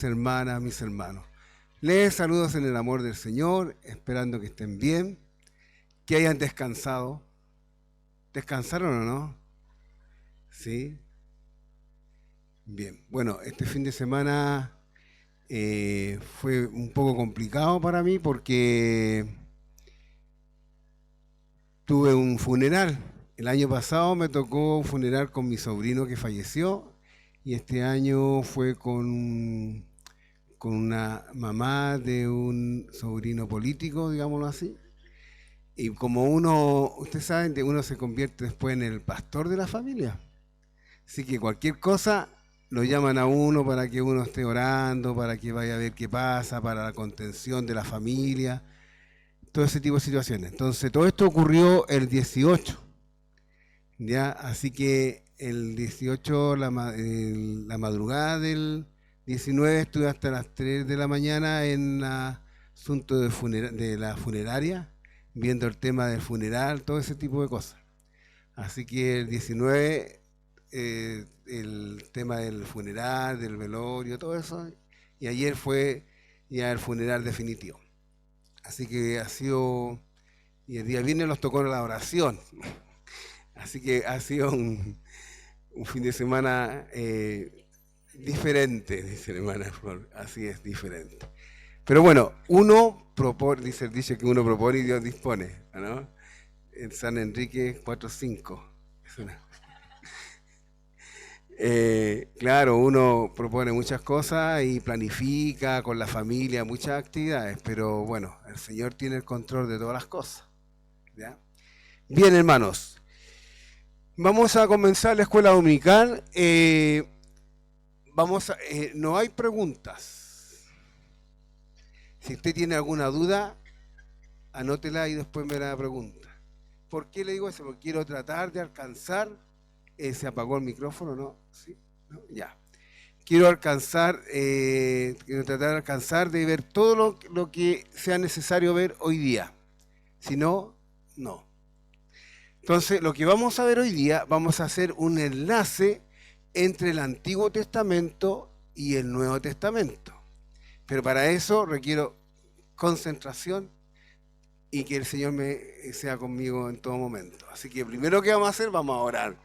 Hermanas, mis hermanos. Les saludos en el amor del Señor, esperando que estén bien, que hayan descansado. ¿Descansaron o no? Sí. Bien. Bueno, este fin de semana fue un poco complicado para mí porque tuve un funeral. El año pasado me tocó un funeral con mi sobrino que falleció y este año fue con una mamá de un sobrino político, digámoslo así. Y como uno, ustedes saben, que uno se convierte después en el pastor de la familia. Así que cualquier cosa lo llaman a uno para que uno esté orando, para que vaya a ver qué pasa, para la contención de la familia, todo ese tipo de situaciones. Entonces, todo esto ocurrió el 18, ¿ya? Así que el 18, la madrugada del 19, estuve hasta las 3 de la mañana en asunto de la funeraria, viendo el tema del funeral, todo ese tipo de cosas. Así que el 19, el tema del funeral, del velorio, todo eso, y ayer fue ya el funeral definitivo. Así que ha sido, y el día viernes nos tocó la oración. Así que ha sido un fin de semana diferente, dice la hermana Flor. Así es, diferente. Pero bueno, uno propone, dice que uno propone y Dios dispone, ¿no? En San Enrique 4:5. Es una- claro, uno propone muchas cosas y planifica con la familia muchas actividades, pero bueno, el Señor tiene el control de todas las cosas, ¿ya? Bien, hermanos, vamos a comenzar la escuela dominical. No hay preguntas. Si usted tiene alguna duda, anótela y después me la pregunta. ¿Por qué le digo eso? Porque quiero tratar de alcanzar. ¿Se apagó el micrófono? ¿No? ¿Sí? ¿No? Ya. Quiero tratar de alcanzar de ver todo lo que sea necesario ver hoy día. Si no, no. Entonces, lo que vamos a ver hoy día, vamos a hacer un enlace entre el Antiguo Testamento y el Nuevo Testamento. Pero para eso requiero concentración y que el Señor sea conmigo en todo momento. Así que primero que vamos a hacer, vamos a orar.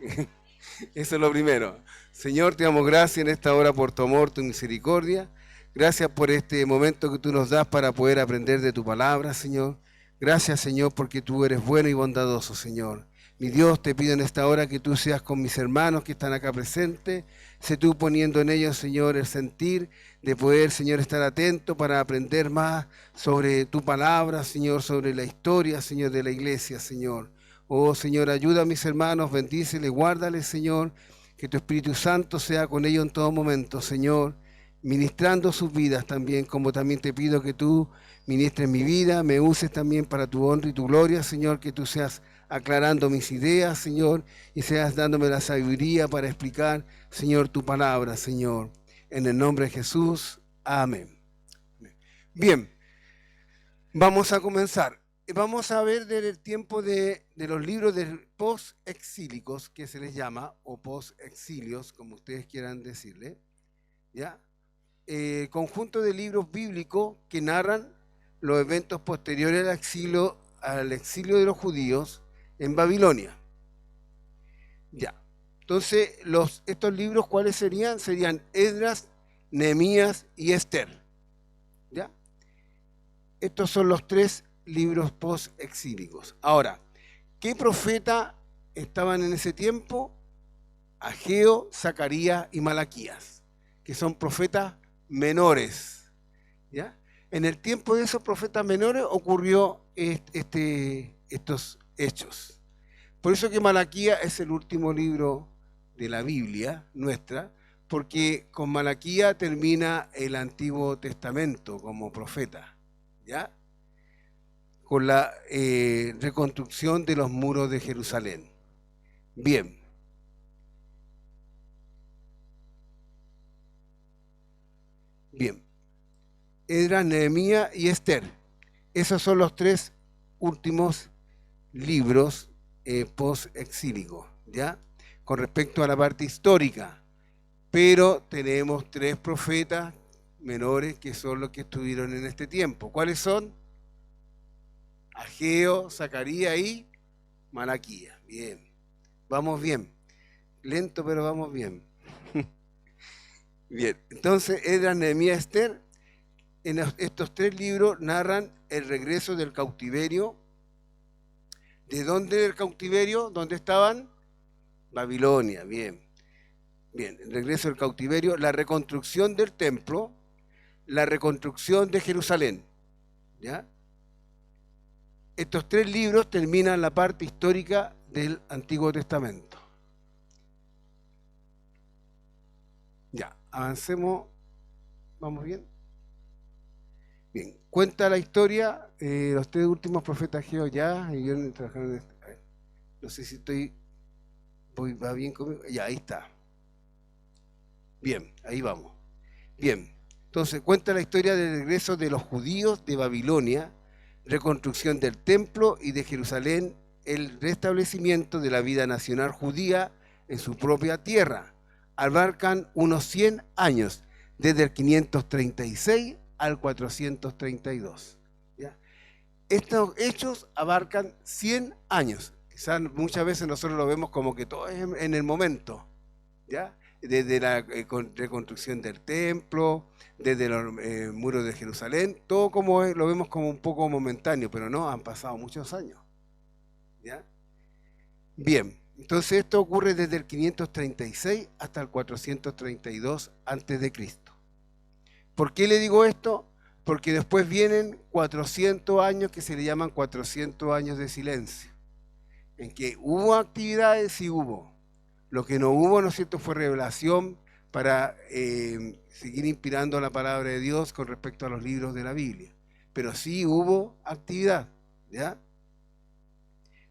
Eso es lo primero. Señor, te damos gracias en esta hora por tu amor, tu misericordia. Gracias por este momento que tú nos das para poder aprender de tu palabra, Señor. Gracias, Señor, porque tú eres bueno y bondadoso, Señor. Mi Dios, te pido en esta hora que tú seas con mis hermanos que están acá presentes. Sé tú poniendo en ellos, Señor, el sentir de poder, Señor, estar atento para aprender más sobre tu palabra, Señor, sobre la historia, Señor, de la iglesia, Señor. Oh, Señor, ayuda a mis hermanos, bendíceles, guárdales, Señor. Que tu Espíritu Santo sea con ellos en todo momento, Señor, ministrando sus vidas también, como también te pido que tú ministres mi vida, me uses también para tu honra y tu gloria, Señor, que tú seas aclarando mis ideas, Señor, y seas dándome la sabiduría para explicar, Señor, tu palabra, Señor. En el nombre de Jesús, amén. Bien, vamos a comenzar. Vamos a ver desde el tiempo de los libros post-exílicos, que se les llama, o post-exilios, como ustedes quieran decirle, ¿ya? Conjunto de libros bíblicos que narran los eventos posteriores al exilio de los judíos en Babilonia. Ya. Entonces, estos libros, ¿cuáles serían? Serían Esdras, Nehemías y Esther. ¿Ya? Estos son los tres libros post-exílicos. Ahora, ¿qué profeta estaban en ese tiempo? Ageo, Zacarías y Malaquías, que son profetas menores. ¿Ya? En el tiempo de esos profetas menores ocurrió estos hechos. Por eso que Malaquías es el último libro de la Biblia nuestra, porque con Malaquías termina el Antiguo Testamento como profeta, ¿ya? Con la reconstrucción de los muros de Jerusalén. Bien. Bien. Esdras, Nehemías y Esther. Esos son los tres últimos libros post-exílicos, ¿ya? Con respecto a la parte histórica. Pero tenemos tres profetas menores que son los que estuvieron en este tiempo. ¿Cuáles son? Ageo, Zacarías y Malaquías. Bien, vamos bien. Lento, pero vamos bien. Bien, entonces Esdras, Nehemías, Esther, en estos tres libros narran el regreso del cautiverio. ¿De dónde el cautiverio? ¿Dónde estaban? Babilonia, bien. Bien, el regreso del cautiverio, la reconstrucción del templo, la reconstrucción de Jerusalén. ¿Ya? Estos tres libros terminan la parte histórica del Antiguo Testamento. Ya, avancemos. ¿Vamos bien? Bien, cuenta la historia, los tres últimos profetas Ageo ya, y yo trabajaron en a ver, no sé si va bien conmigo, ya, ahí está. Bien, ahí vamos. Bien, entonces cuenta la historia del regreso de los judíos de Babilonia, reconstrucción del templo y de Jerusalén, el restablecimiento de la vida nacional judía en su propia tierra. Abarcan unos 100 años, desde el 536 al 432. ¿Ya? Estos hechos abarcan 100 años. Quizás muchas veces nosotros lo vemos como que todo es en el momento, ¿ya? Desde la reconstrucción del templo, desde los muros de Jerusalén, todo como lo vemos como un poco momentáneo, pero no, han pasado muchos años. ¿Ya? Bien, entonces esto ocurre desde el 536 hasta el 432 a.C. ¿Por qué le digo esto? Porque después vienen 400 años que se le llaman 400 años de silencio, en que hubo actividades, sí hubo. Lo que no hubo, ¿no es cierto?, fue revelación para seguir inspirando la palabra de Dios con respecto a los libros de la Biblia. Pero sí hubo actividad, ¿ya?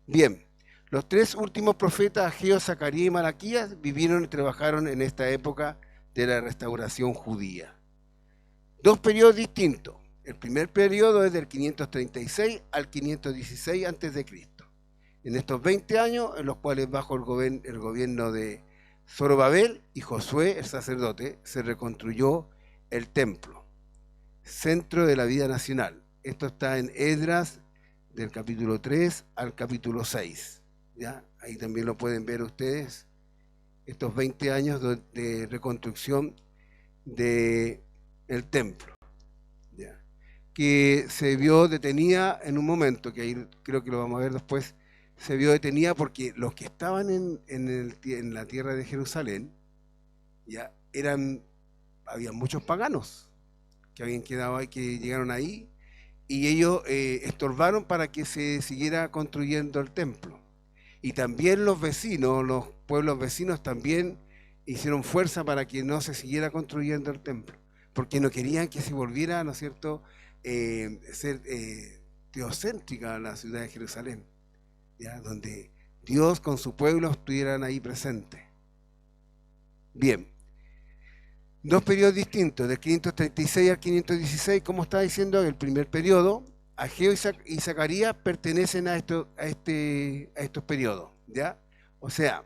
Bien, los tres últimos profetas, Ageo, Zacarías y Malaquías, vivieron y trabajaron en esta época de la restauración judía. Dos periodos distintos. El primer periodo es del 536 al 516 a.C. En estos 20 años, en los cuales bajo el gobierno de Zorobabel y Josué, el sacerdote, se reconstruyó el templo, centro de la vida nacional. Esto está en Esdras, del capítulo 3 al capítulo 6. ¿Ya? Ahí también lo pueden ver ustedes, estos 20 años de reconstrucción del templo, ¿ya? Que se vio detenida en un momento, que ahí creo que lo vamos a ver después. Se vio detenida porque los que estaban en la tierra de Jerusalén, ya había muchos paganos que habían quedado ahí, que llegaron ahí, y ellos estorbaron para que se siguiera construyendo el templo. Y también los vecinos, los pueblos vecinos también hicieron fuerza para que no se siguiera construyendo el templo, porque no querían que se volviera, ¿no es cierto?, ser teocéntrica la ciudad de Jerusalén, ¿ya? Donde Dios con su pueblo estuvieran ahí presentes. Bien, dos periodos distintos, del 536 al 516, como estaba diciendo, el primer periodo, Ageo y Zacarías pertenecen a estos periodos, ¿ya? O sea,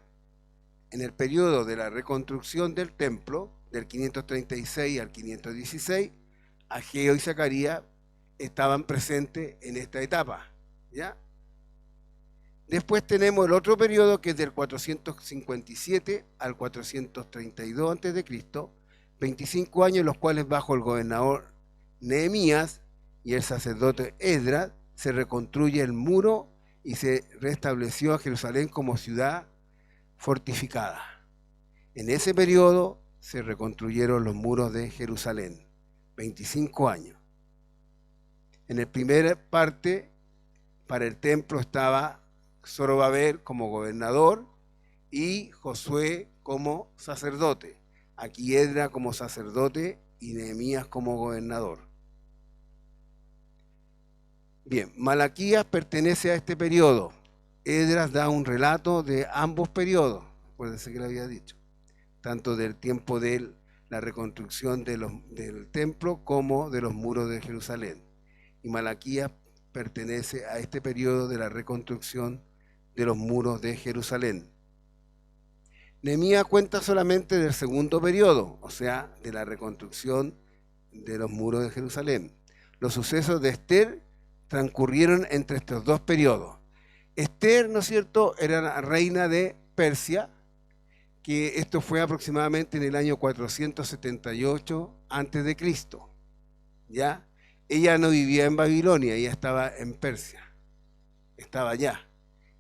en el periodo de la reconstrucción del templo, del 536 al 516, Ageo y Zacarías estaban presentes en esta etapa, ¿ya? Después tenemos el otro periodo que es del 457 al 432 a.C., 25 años en los cuales bajo el gobernador Nehemías y el sacerdote Esdras se reconstruye el muro y se restableció a Jerusalén como ciudad fortificada. En ese periodo se reconstruyeron los muros de Jerusalén, 25 años. En la primera parte, para el templo estaba Zorobabel como gobernador y Josué como sacerdote. Aquí Esdras como sacerdote y Nehemías como gobernador. Bien, Malaquías pertenece a este periodo. Esdras da un relato de ambos periodos, acuérdense que lo había dicho, tanto del tiempo de la reconstrucción del templo como de los muros de Jerusalén. Y Malaquías pertenece a este periodo de la reconstrucción de los muros de Jerusalén. Nehemías cuenta solamente del segundo periodo, o sea, de la reconstrucción de los muros de Jerusalén. Los sucesos de Ester transcurrieron entre estos dos periodos. Ester, ¿no es cierto?, era la reina de Persia, que esto fue aproximadamente en el año 478 antes de Cristo, ¿ya? Ella no vivía en Babilonia, ella estaba en Persia, estaba allá,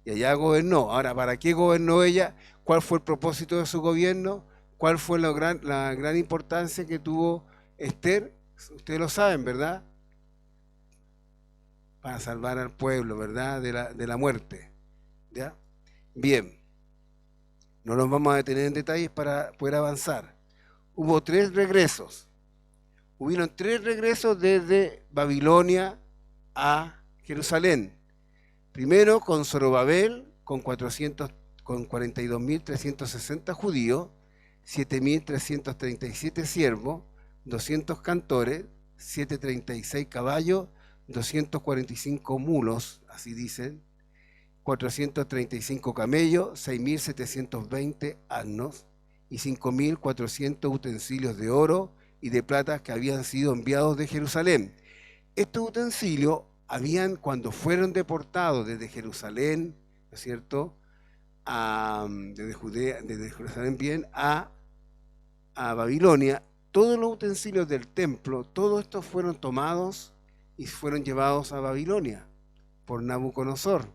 y allá gobernó. Ahora, ¿para qué gobernó ella? ¿Cuál fue el propósito de su gobierno? ¿Cuál fue la gran importancia que tuvo Ester? Ustedes lo saben, ¿verdad? Para salvar al pueblo, ¿verdad? De la muerte, ¿ya? Bien, no nos vamos a detener en detalles para poder avanzar. Hubo tres regresos. Hubieron tres regresos desde Babilonia a Jerusalén. Primero con Zorobabel, con 42.360 judíos, 7.337 siervos, 200 cantores, 736 caballos, 245 mulos, así dicen, 435 camellos, 6.720 asnos y 5.400 utensilios de oro y de plata que habían sido enviados de Jerusalén. Estos utensilios cuando fueron deportados desde Jerusalén, ¿no es cierto?, desde Jerusalén bien a Babilonia, todos los utensilios del templo, todos estos fueron tomados y fueron llevados a Babilonia por Nabucodonosor,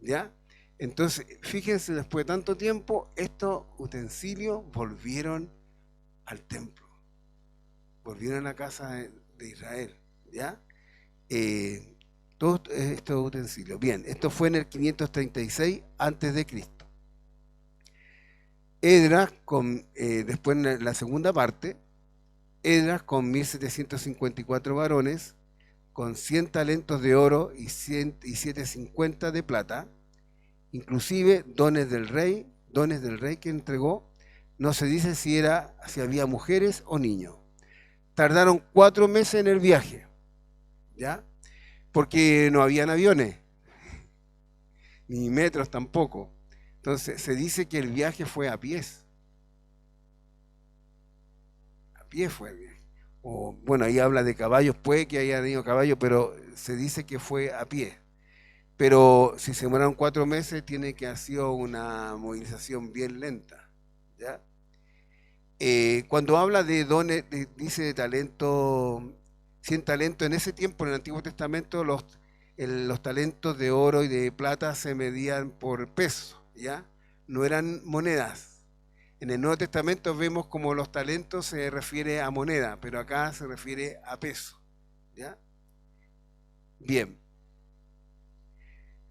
¿ya? Entonces, fíjense, después de tanto tiempo, estos utensilios volvieron al templo, volvieron a la casa de Israel, ¿ya? Todos estos utensilios. Bien, esto fue en el 536 antes de Cristo. Esdras, después en la segunda parte, Esdras con 1.754 varones, con 100 talentos de oro y 750 de plata, inclusive dones del rey que entregó. No se dice si había mujeres o niños. Tardaron 4 meses en el viaje, ¿ya? Porque no habían aviones, ni metros tampoco. Entonces se dice que el viaje fue a pies. A pie fue el viaje. O, bueno, ahí habla de caballos, puede que haya tenido caballos, pero se dice que fue a pie. Pero si se demoraron 4 meses, tiene que haber sido una movilización bien lenta, ¿ya? Cuando habla de dones, dice de talento, 100 talentos, en ese tiempo, en el Antiguo Testamento, los talentos de oro y de plata se medían por peso, ¿ya? No eran monedas. En el Nuevo Testamento vemos como los talentos se refiere a moneda, pero acá se refiere a peso, ¿ya? Bien.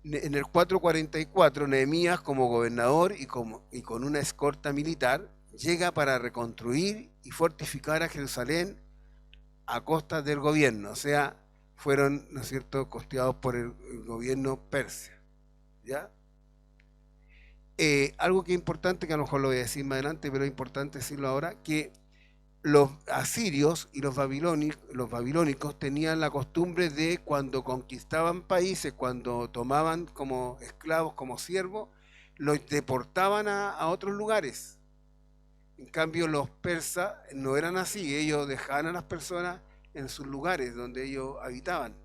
En el 444, Nehemías, como gobernador y con una escolta militar, llega para reconstruir y fortificar a Jerusalén a costa del gobierno, o sea, fueron, ¿no es cierto?, costeados por el gobierno persa, ¿ya? Algo que es importante, que a lo mejor lo voy a decir más adelante, pero es importante decirlo ahora, que los asirios y los babilónicos tenían la costumbre de, cuando conquistaban países, cuando tomaban como esclavos, como siervos, los deportaban a otros lugares. En cambio, los persas no eran así, ellos dejaban a las personas en sus lugares donde ellos habitaban.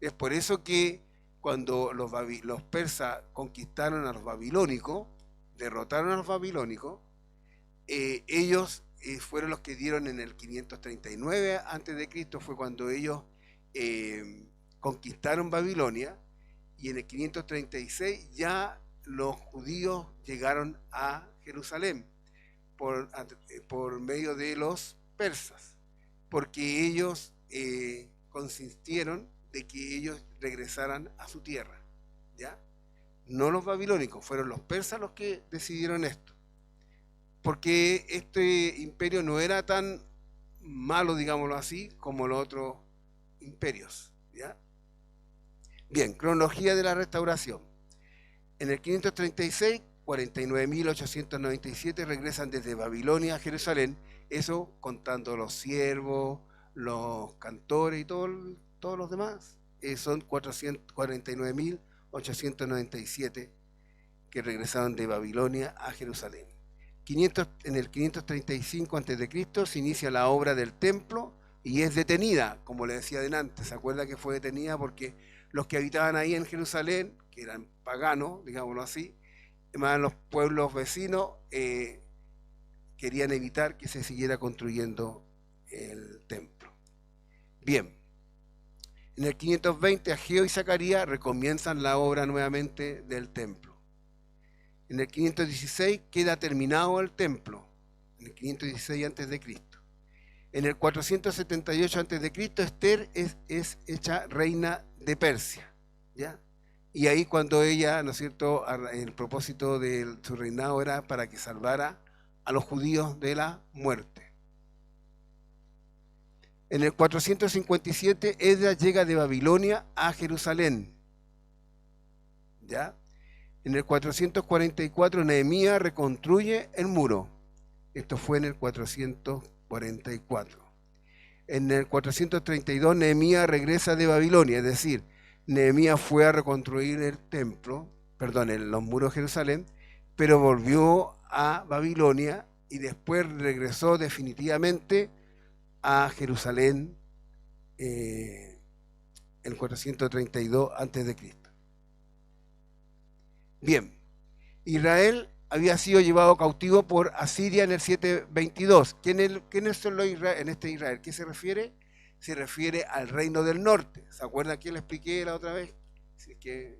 Es por eso que cuando los persas conquistaron a los babilónicos, derrotaron a los babilónicos, ellos fueron los que dieron en el 539 a.C., fue cuando ellos conquistaron Babilonia, y en el 536 ya los judíos llegaron a Jerusalén por medio de los persas, porque ellos consintieron de que ellos regresaran a su tierra, ¿ya? No los babilónicos, fueron los persas los que decidieron esto, porque este imperio no era tan malo, digámoslo así, como los otros imperios, ¿ya? Bien, cronología de la restauración. En el 536, 49.897 regresan desde Babilonia a Jerusalén, eso contando los siervos, los cantores y todos los demás, son 49.897 que regresaron de Babilonia a Jerusalén. En el 535 a.C. se inicia la obra del templo y es detenida, como le decía delante. ¿Se acuerda que fue detenida porque los que habitaban ahí en Jerusalén, que eran paganos, digámoslo así, más los pueblos vecinos, querían evitar que se siguiera construyendo el templo? Bien, en el 520 Ageo y Zacarías recomienzan la obra nuevamente del templo. En el 516 queda terminado el templo, en el 516 a.C. En el 478 a.C. Esther es hecha reina de Persia, ¿ya? Y ahí cuando ella, ¿no es cierto?, el propósito de su reinado era para que salvara a los judíos de la muerte. En el 457 Esdras llega de Babilonia a Jerusalén, ¿ya? En el 444 Nehemías reconstruye el muro. Esto fue en el 444. En el 432 Nehemías regresa de Babilonia, es decir, Nehemías fue a reconstruir el templo, perdón, los muros de Jerusalén, pero volvió a Babilonia y después regresó definitivamente a Jerusalén en 432 a.C. Bien, Israel había sido llevado cautivo por Asiria en el 722. ¿Quiénes son los en este Israel? ¿Qué se refiere? Se refiere al reino del norte. ¿Se acuerdan que le expliqué la otra vez? Si es que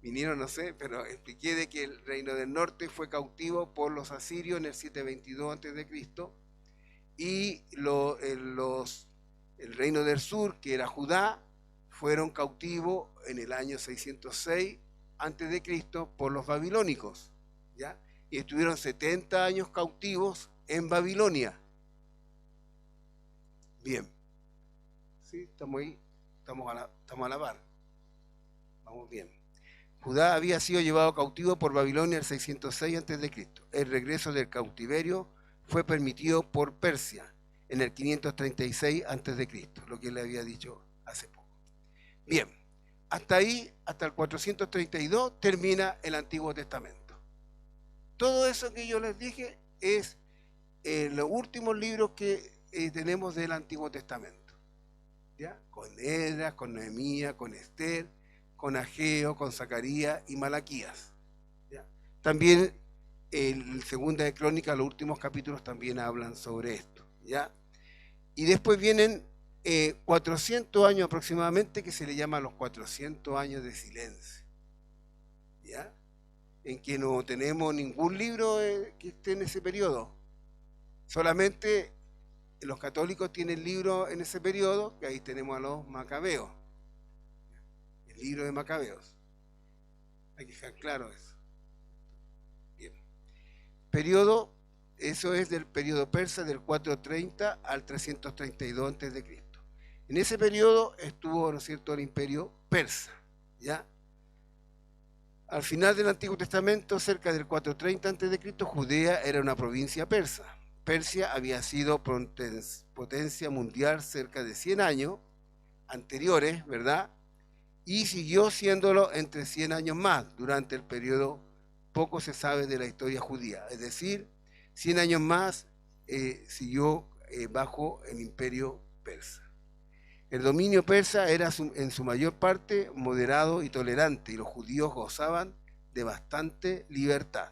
vinieron, no sé, pero expliqué de que el reino del norte fue cautivo por los asirios en el 722 a.C. y el reino del sur, que era Judá, fueron cautivos en el año 606 a.C. por los babilónicos, ¿ya? Y estuvieron 70 años cautivos en Babilonia. Bien, ¿sí? Estamos ahí, estamos a la par, vamos bien. Judá había sido llevado cautivo por Babilonia en el 606 a.C. El regreso del cautiverio fue permitido por Persia en el 536 a.C., lo que le había dicho hace poco. Bien, hasta ahí, hasta el 432, termina el Antiguo Testamento. Todo eso que yo les dije es los últimos libros que tenemos del Antiguo Testamento, ¿ya? Con Esdras, con Nehemías, con Esther, con Ageo, con Zacarías y Malaquías, ¿ya? También el Segunda de Crónicas, los últimos capítulos también hablan sobre esto, ¿ya? Y después vienen 400 años aproximadamente, que se le llaman los 400 años de silencio, ¿ya? En que no tenemos ningún libro que esté en ese periodo. Solamente los católicos tienen libros en ese periodo, que ahí tenemos a los macabeos, el libro de Macabeos. Hay que dejar claro eso. Bien. Periodo, eso es del periodo persa del 430 al 332 a.C. En ese periodo estuvo, ¿no es cierto?, el imperio persa, ¿ya? Al final del Antiguo Testamento, cerca del 430 a.C., Judea era una provincia persa. Persia había sido potencia mundial cerca de 100 años anteriores, ¿verdad? Y siguió siéndolo entre 100 años más durante el periodo. Poco se sabe de la historia judía, es decir, 100 años más siguió bajo el imperio persa. El dominio persa era en su mayor parte moderado y tolerante, y los judíos gozaban de bastante libertad,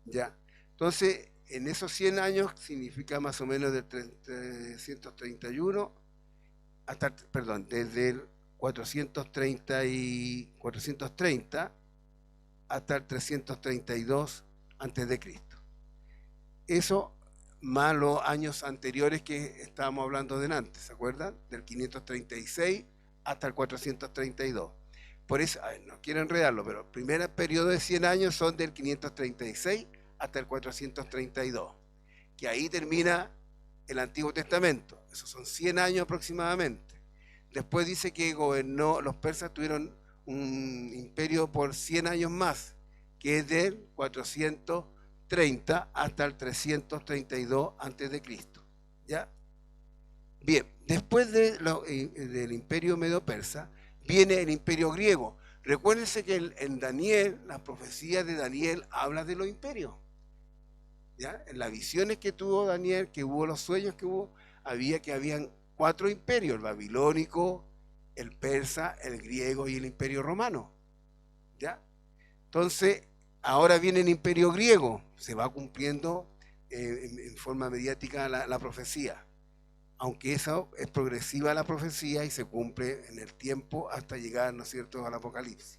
¿ya? Entonces, en esos 100 años, significa más o menos del 331 hasta, perdón, desde el 430 hasta el 332 a.C. Eso más los años anteriores que estábamos hablando delante, ¿se acuerdan? Del 536 hasta el 432. Por eso, no quiero enredarlo, pero el primer periodo de 100 años son del 536 hasta el 432, que ahí termina el Antiguo Testamento. Esos son 100 años aproximadamente. Después dice que los persas tuvieron un imperio por 100 años más, que es del 430 hasta el 332 a.C., ¿ya? Bien, después del imperio medo-persa viene el imperio griego. Recuérdense que en Daniel, la profecía de Daniel habla de los imperios, ¿ya? En las visiones que tuvo Daniel, que hubo los sueños que hubo, habían 4 imperios: el babilónico, el persa, el griego y el imperio romano. ¿Ya? Entonces, ahora viene el imperio griego, se va cumpliendo en forma mediática la profecía, aunque eso es progresiva la profecía y se cumple en el tiempo hasta llegar, ¿no es cierto?, al Apocalipsis.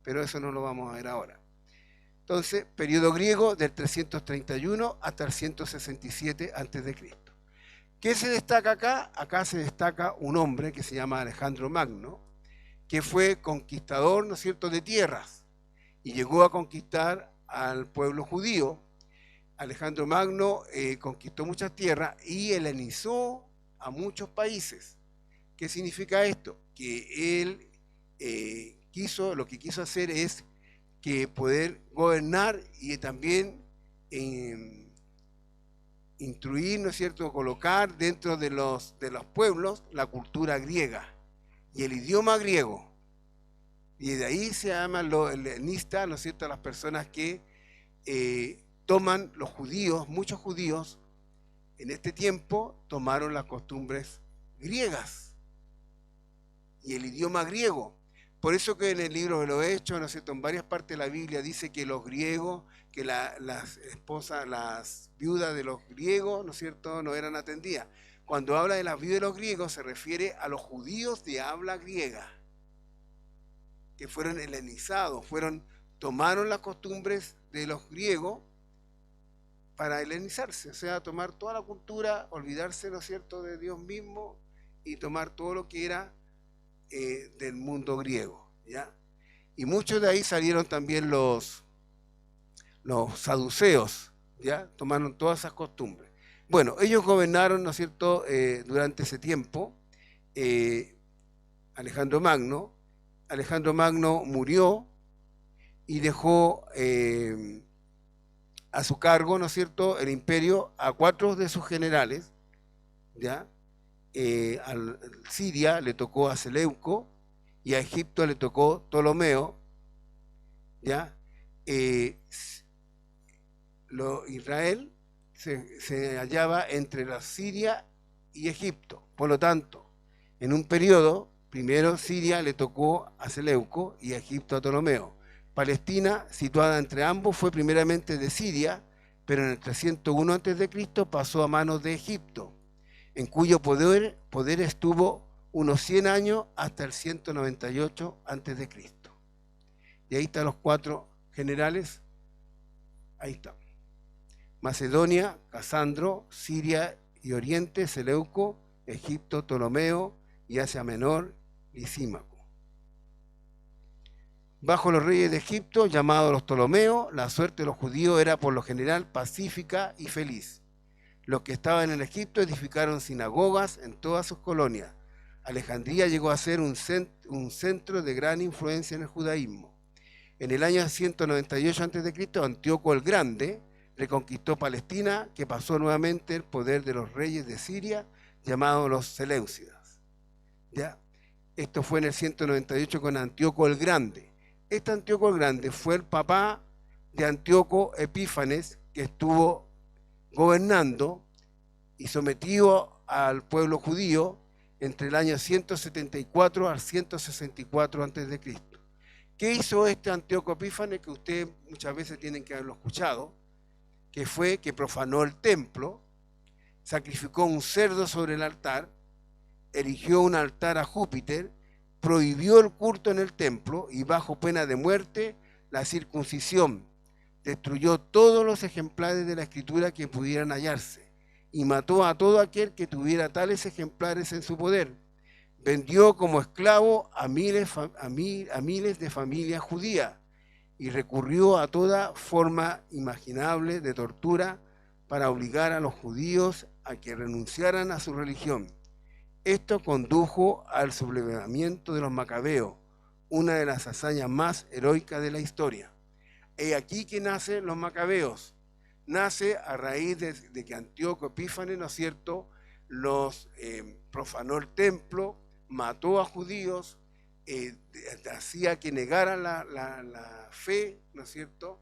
Pero eso no lo vamos a ver ahora. Entonces, periodo griego del 331 hasta el 167 a.C. ¿Qué se destaca acá? Acá se destaca un hombre que se llama Alejandro Magno, que fue conquistador, ¿no es cierto?, de tierras, y llegó a conquistar al pueblo judío. Alejandro Magno conquistó muchas tierras y helenizó a muchos países. ¿Qué significa esto? Que él lo que quiso hacer es que poder gobernar y también instruir, ¿no es cierto?, colocar dentro de los pueblos la cultura griega y el idioma griego. Y de ahí se llaman los helenistas, ¿no es cierto?, las personas que toman los judíos, muchos judíos en este tiempo tomaron las costumbres griegas y el idioma griego. Por eso que en el libro de los Hechos, ¿no es cierto?, en varias partes de la Biblia dice que los griegos, que las esposas, las viudas de los griegos, ¿no es cierto?, no eran atendidas. Cuando habla de las viudas de los griegos se refiere a los judíos de habla griega, que fueron helenizados, tomaron las costumbres de los griegos para helenizarse, o sea, tomar toda la cultura, olvidarse, ¿no es cierto?, de Dios mismo y tomar todo lo que era del mundo griego, ¿ya? Y muchos de ahí salieron también los saduceos, ¿ya? Tomaron todas esas costumbres. Bueno, ellos gobernaron, ¿no es cierto?, durante ese tiempo. Alejandro Magno murió y dejó a su cargo, ¿no es cierto?, el imperio a 4 de sus generales, ¿ya? A Siria le tocó a Seleuco y a Egipto le tocó Ptolomeo, ¿ya? Israel se hallaba entre la Siria y Egipto. Por lo tanto, en un periodo, primero Siria le tocó a Seleuco y a Egipto a Ptolomeo. Palestina, situada entre ambos, fue primeramente de Siria, pero en el 301 a.C. pasó a manos de Egipto, en cuyo poder estuvo unos 100 años hasta el 198 a.C. Y ahí están los 4 generales. Ahí está. Macedonia, Casandro, Siria y Oriente, Seleuco, Egipto, Ptolomeo y Asia Menor, Lisímaco. Bajo los reyes de Egipto, llamados los Ptolomeos, la suerte de los judíos era por lo general pacífica y feliz. Los que estaban en Egipto edificaron sinagogas en todas sus colonias. Alejandría llegó a ser un centro de gran influencia en el judaísmo. En el año 198 a.C., Antíoco el Grande reconquistó Palestina, que pasó nuevamente el poder de los reyes de Siria, llamados los Seleucidas. ¿Ya? Esto fue en el 198 con Antíoco el Grande. Este Antíoco el Grande fue el papá de Antíoco Epífanes, que estuvo gobernando y sometido al pueblo judío entre el año 174 al 164 a.C. ¿Qué hizo este Antíoco Epífanes? Que ustedes muchas veces tienen que haberlo escuchado, que fue que profanó el templo, sacrificó un cerdo sobre el altar, erigió un altar a Júpiter, prohibió el culto en el templo y bajo pena de muerte la circuncisión. Destruyó todos los ejemplares de la escritura que pudieran hallarse y mató a todo aquel que tuviera tales ejemplares en su poder. Vendió como esclavo a miles de familias judías y recurrió a toda forma imaginable de tortura para obligar a los judíos a que renunciaran a su religión. Esto condujo al sublevamiento de los macabeos, una de las hazañas más heroicas de la historia. He aquí que nacen los macabeos. Nace a raíz de que Antíoco Epífanes, ¿no es cierto?, profanó el templo, mató a judíos, hacía que negaran la fe, ¿no es cierto?,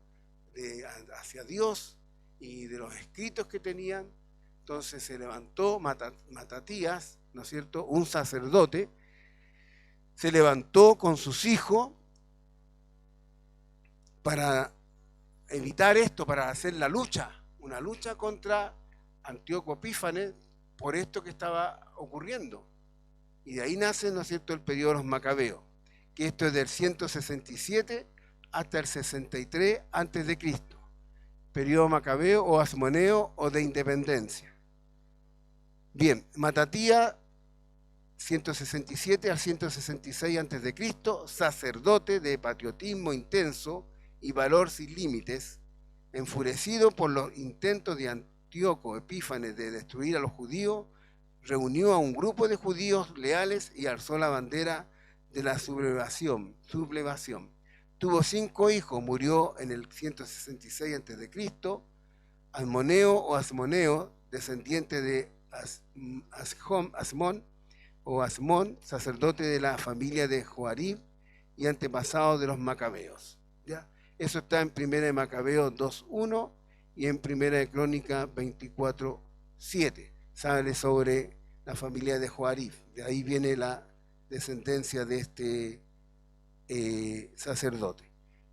hacia Dios y de los escritos que tenían. Entonces se levantó Matatías, ¿no es cierto?, un sacerdote, se levantó con sus hijos para evitar esto, para hacer una lucha contra Antíoco Epífanes por esto que estaba ocurriendo. Y de ahí nace, ¿no es cierto?, el periodo de los Macabeos, que esto es del 167 hasta el 63 antes de Cristo. Periodo macabeo o asmoneo o de independencia. Bien, Matatías 167 al 166 antes de Cristo, sacerdote de patriotismo intenso y valor sin límites, enfurecido por los intentos de Antíoco Epífanes de destruir a los judíos, reunió a un grupo de judíos leales y alzó la bandera de la sublevación. Tuvo 5 hijos, murió en el 166 a.C. Asmoneo, descendiente de Asmón, sacerdote de la familia de Joarib y antepasado de los Macabeos. ¿Ya? Eso está en 1 de Macabeos 2.1 y en 1 de Crónica 24.7. Sale sobre la familia de Joarib. De ahí viene la descendencia de este sacerdote.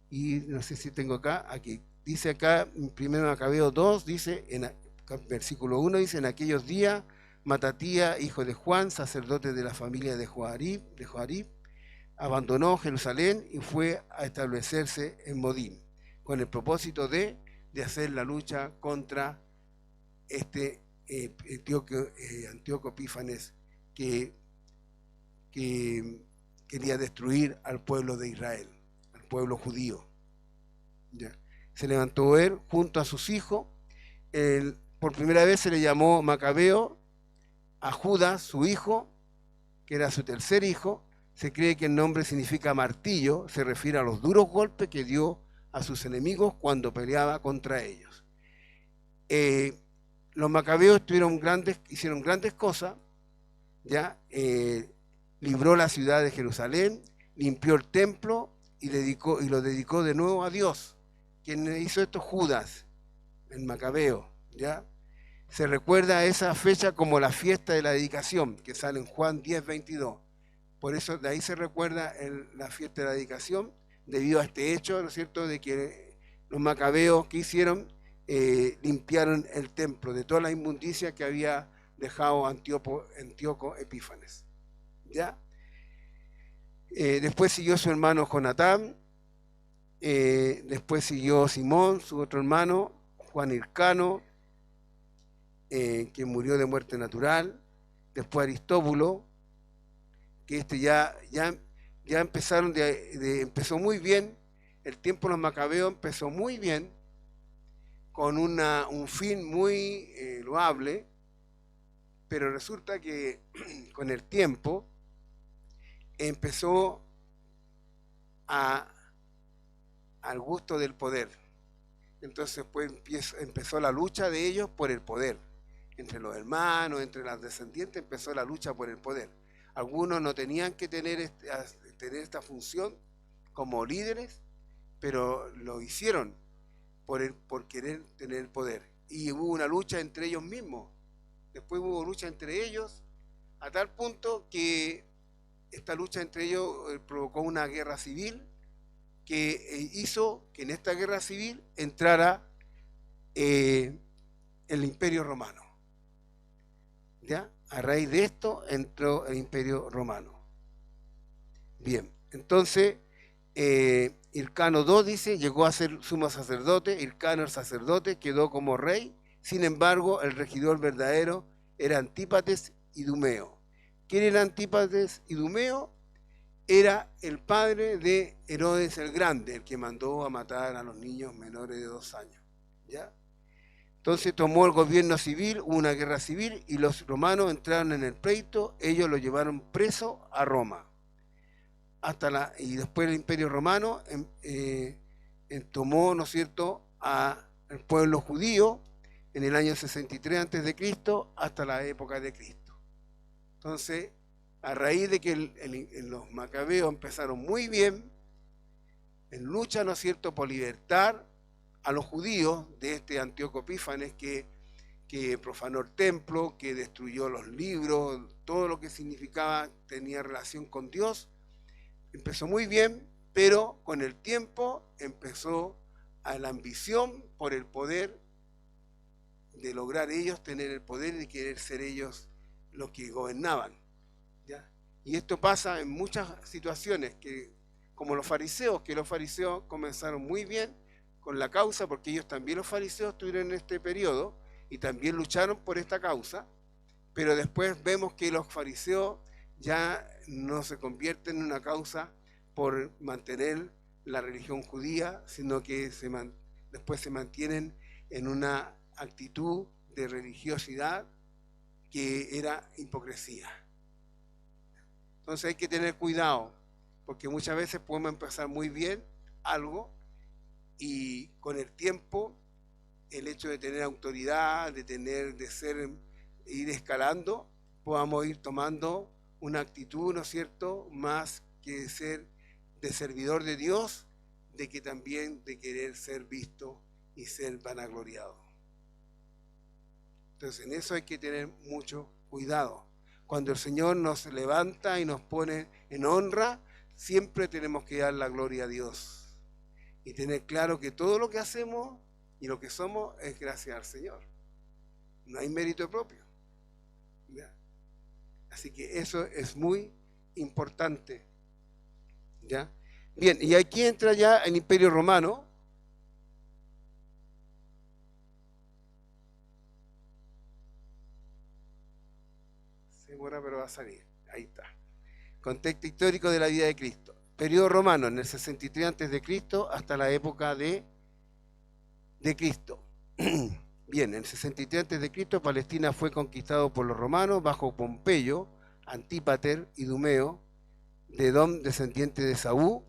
Y no sé si tengo aquí. Dice acá, en 1 Macabeos 2, dice, en versículo 1, dice, en aquellos días, Matatías, hijo de Juan, sacerdote de la familia de Joarib, abandonó Jerusalén y fue a establecerse en Modín, con el propósito de hacer la lucha contra este Antíoco Epífanes que quería destruir al pueblo de Israel, al pueblo judío. ¿Ya? Se levantó él junto a sus hijos. Por primera vez se le llamó Macabeo a Judas, su hijo, que era su tercer hijo. Se cree que el nombre significa martillo, se refiere a los duros golpes que dio a sus enemigos cuando peleaba contra ellos. Los macabeos hicieron grandes cosas, ¿ya? Libró la ciudad de Jerusalén, limpió el templo y lo dedicó de nuevo a Dios. ¿Quién hizo esto? Judas, el macabeo, ¿ya? Se recuerda a esa fecha como la fiesta de la dedicación, que sale en Juan 10:22. Por eso de ahí se recuerda la fiesta de la dedicación, debido a este hecho, ¿no es cierto?, de que los macabeos que hicieron, limpiaron el templo de toda la inmundicia que había dejado Antíoco Epífanes. ¿Ya? Después siguió su hermano Jonatán, después siguió Simón, su otro hermano, Juan Hircano, que murió de muerte natural, después Aristóbulo, que ya empezaron empezó muy bien, el tiempo de los macabeos empezó muy bien, con un fin muy loable, pero resulta que con el tiempo empezó al gusto del poder. Entonces pues empezó la lucha de ellos por el poder. Entre los hermanos, entre las descendientes, empezó la lucha por el poder. Algunos no tenían que tener esta función como líderes, pero lo hicieron por querer tener el poder. Y hubo una lucha entre ellos mismos. Después hubo lucha entre ellos, a tal punto que esta lucha entre ellos provocó una guerra civil que hizo que en esta guerra civil entrara el Imperio Romano. ¿Ya? A raíz de esto entró el Imperio Romano. Bien, entonces Hircano II dice, llegó a ser sumo sacerdote. Hircano el sacerdote quedó como rey. Sin embargo, el regidor verdadero era Antípates Idumeo. ¿Quién era Antípates Idumeo? Era el padre de Herodes el Grande, el que mandó a matar a los niños menores de 2 años. ¿Ya? Entonces tomó el gobierno civil, hubo una guerra civil y los romanos entraron en el pleito, ellos lo llevaron preso a Roma. Y después el Imperio Romano tomó, ¿no es cierto?, al pueblo judío en el año 63 a.C. hasta la época de Cristo. Entonces, a raíz de que los macabeos empezaron muy bien, en lucha, ¿no es cierto?, por libertar a los judíos de este Antíoco Epífanes que que profanó el templo, que destruyó los libros, todo lo que significaba, tenía relación con Dios. Empezó muy bien, pero con el tiempo empezó a la ambición por el poder, de lograr ellos tener el poder y de querer ser ellos los que gobernaban, ¿ya? Y esto pasa en muchas situaciones, que, como los fariseos, que los fariseos comenzaron muy bien con la causa, porque ellos también, los fariseos, estuvieron en este periodo y también lucharon por esta causa, pero después vemos que los fariseos ya no se convierten en una causa por mantener la religión judía, sino que después se mantienen en una actitud de religiosidad que era hipocresía. Entonces hay que tener cuidado, porque muchas veces podemos empezar muy bien algo y con el tiempo el hecho de tener autoridad, de ser, ir escalando, podamos ir tomando una actitud, ¿no es cierto?, más que ser de servidor de Dios, de que también de querer ser visto y ser vanagloriado. Entonces en eso hay que tener mucho cuidado. Cuando el Señor nos levanta y nos pone en honra, siempre tenemos que dar la gloria a Dios y tener claro que todo lo que hacemos y lo que somos es gracias al Señor. No hay mérito propio, ¿ya? Así que eso es muy importante, ¿ya? Bien, y aquí entra ya el Imperio Romano. Se demora, pero va a salir. Ahí está. Contexto histórico de la vida de Cristo. Periodo romano, en el 63 a.C. hasta la época de Cristo. Bien, en el 63 a.C. Palestina fue conquistado por los romanos bajo Pompeyo, Antípater, Idumeo, de Edom, descendiente de Saúl.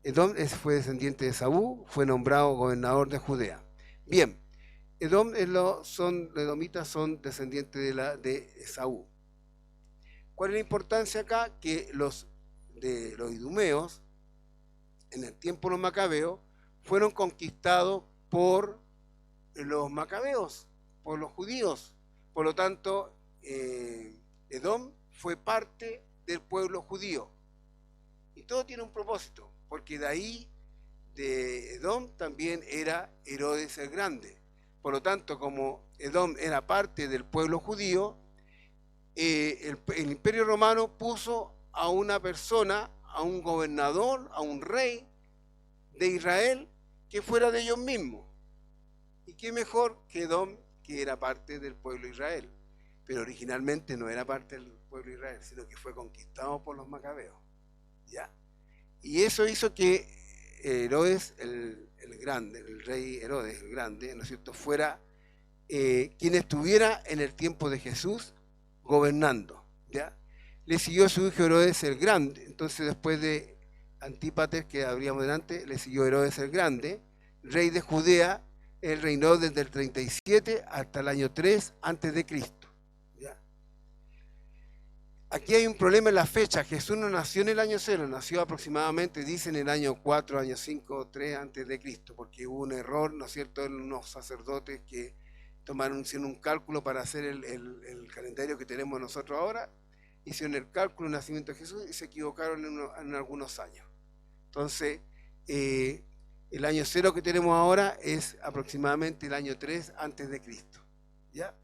Edom fue descendiente de Saúl, fue nombrado gobernador de Judea. Bien, los edomitas son descendientes de Saúl. ¿Cuál es la importancia acá? Que los idumeos, en el tiempo de los macabeos, fueron conquistados por los macabeos, por los judíos. Por lo tanto, Edom fue parte del pueblo judío. Y todo tiene un propósito, porque de ahí, de Edom, también era Herodes el Grande. Por lo tanto, como Edom era parte del pueblo judío, el Imperio Romano puso a una persona, a un gobernador, a un rey de Israel que fuera de ellos mismos. Y qué mejor que Edom, que era parte del pueblo de Israel, pero originalmente no era parte del pueblo de Israel, sino que fue conquistado por los macabeos, ¿ya? Y eso hizo que Herodes el Grande, el rey Herodes el Grande, ¿no es cierto?, fuera quien estuviera en el tiempo de Jesús gobernando, ¿ya? Le siguió a su hijo Herodes el Grande. Entonces, después de Antípater, que habríamos delante, le siguió Herodes el Grande, rey de Judea. Él reinó desde el 37 hasta el año 3 antes de Cristo, ¿ya? Aquí hay un problema en la fecha. Jesús no nació en el año 0, nació aproximadamente, dicen, en el año 4, año 5, 3 antes de Cristo, porque hubo un error, ¿no es cierto?, en unos sacerdotes que tomaron un cálculo para hacer el calendario que tenemos nosotros ahora, hicieron el cálculo del nacimiento de Jesús y se equivocaron en algunos años. Entonces, el año 0 que tenemos ahora es aproximadamente el año 3 antes de Cristo, ¿ya?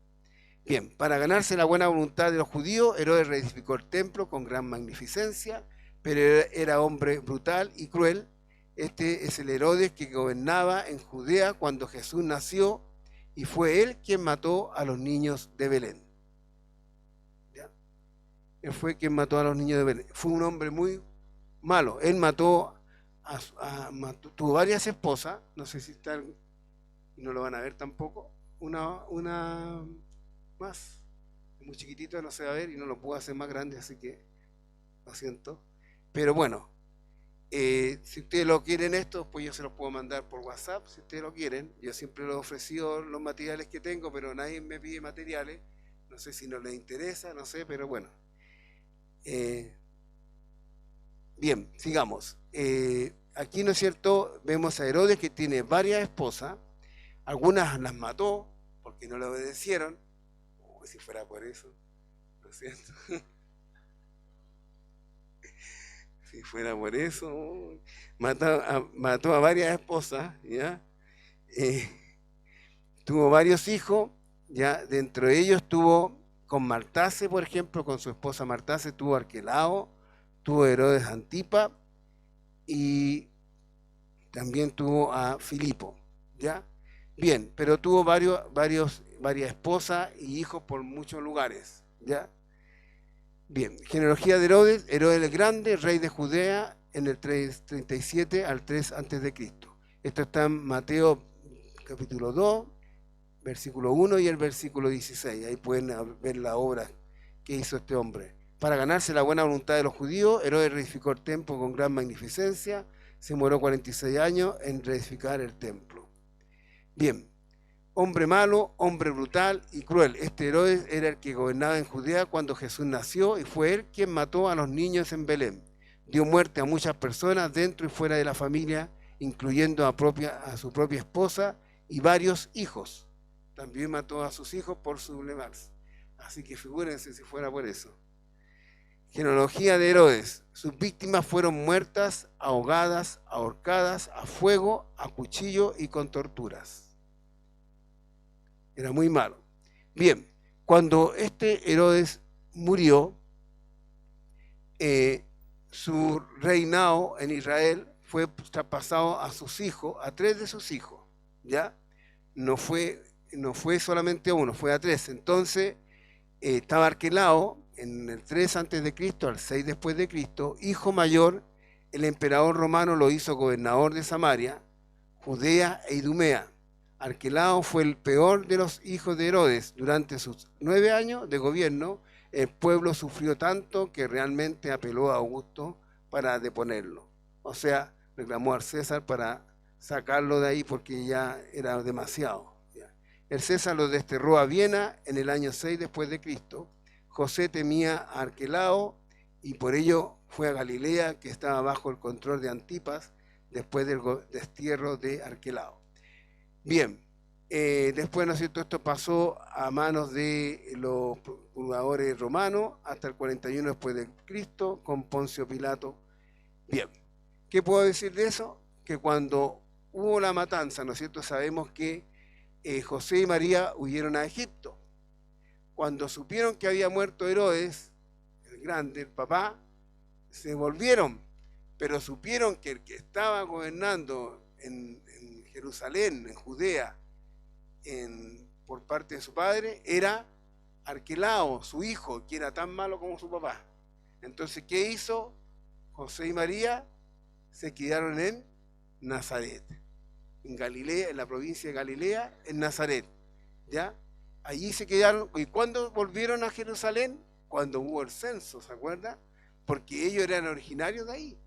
Bien, para ganarse la buena voluntad de los judíos, Herodes reedificó el templo con gran magnificencia, pero era hombre brutal y cruel. Este es el Herodes que gobernaba en Judea cuando Jesús nació, y fue él quien mató a los niños de Belén, ¿ya? Él fue quien mató a los niños de Belén. Fue un hombre muy malo. Él tuvo varias esposas, no sé si están, no lo van a ver tampoco, una más, muy chiquitito, no se va a ver y no lo puedo hacer más grande, así que lo siento. Pero bueno, si ustedes lo quieren esto, pues yo se los puedo mandar por WhatsApp, si ustedes lo quieren. Yo siempre les he ofrecido los materiales que tengo, pero nadie me pide materiales. No sé si no les interesa, no sé, pero bueno. Bien, sigamos. Aquí, ¿no es cierto?, vemos a Herodes que tiene varias esposas. Algunas las mató porque no le obedecieron, pues si fuera por eso, ¿no es cierto? Si fuera por eso, mató a varias esposas, ¿ya? Eh, tuvo varios hijos, ya dentro de ellos tuvo con Martase, por ejemplo, con su esposa Martase, tuvo Arquelao, tuvo Herodes Antipa y también tuvo a Filipo, ¿ya? Bien, pero tuvo varias esposas y hijos por muchos lugares, ¿ya? Bien, genealogía de Herodes, Herodes el Grande, rey de Judea, en el 337 al 3 antes de Cristo. Esto está en Mateo capítulo 2, versículo 1 y el versículo 16. Ahí pueden ver la obra que hizo este hombre. Para ganarse la buena voluntad de los judíos, Herodes reedificó el templo con gran magnificencia. Se demoró 46 años en reedificar el templo. Bien, hombre malo, hombre brutal y cruel. Este Herodes era el que gobernaba en Judea cuando Jesús nació y fue él quien mató a los niños en Belén. Dio muerte a muchas personas dentro y fuera de la familia, incluyendo a su propia esposa y varios hijos. También mató a sus hijos por sublevarse. Así que figúrense si fuera por eso. Genealogía de Herodes. Sus víctimas fueron muertas, ahogadas, ahorcadas, a fuego, a cuchillo y con torturas. Era muy malo. Bien, cuando este Herodes murió, su reinado en Israel fue traspasado a sus hijos, a 3 de sus hijos, ¿ya? No fue solamente a uno, fue a 3. Entonces, estaba Arquelao en el 3 antes de Cristo, al 6 después de Cristo, hijo mayor, el emperador romano lo hizo gobernador de Samaria, Judea e Idumea. Arquelao fue el peor de los hijos de Herodes. Durante sus 9 años de gobierno, el pueblo sufrió tanto que realmente apeló a Augusto para deponerlo. O sea, reclamó al César para sacarlo de ahí porque ya era demasiado. El César lo desterró a Viena en el año 6 después de Cristo. José temía a Arquelao y por ello fue a Galilea, que estaba bajo el control de Antipas, después del destierro de Arquelao. Bien, después, ¿no es cierto?, esto pasó a manos de los procuradores romanos hasta el 41 después de Cristo, con Poncio Pilato. Bien, ¿qué puedo decir de eso? Que cuando hubo la matanza, ¿no es cierto?, sabemos que José y María huyeron a Egipto. Cuando supieron que había muerto Herodes, el grande, el papá, se volvieron, pero supieron que el que estaba gobernando en Jerusalén, en Judea, por parte de su padre, era Arquelao, su hijo, que era tan malo como su papá. Entonces, ¿qué hizo? José y María se quedaron en Nazaret, en Galilea, en la provincia de Galilea, en Nazaret, ¿ya? Allí se quedaron. ¿Y cuándo volvieron a Jerusalén? Cuando hubo el censo, ¿se acuerda? Porque ellos eran originarios de ahí.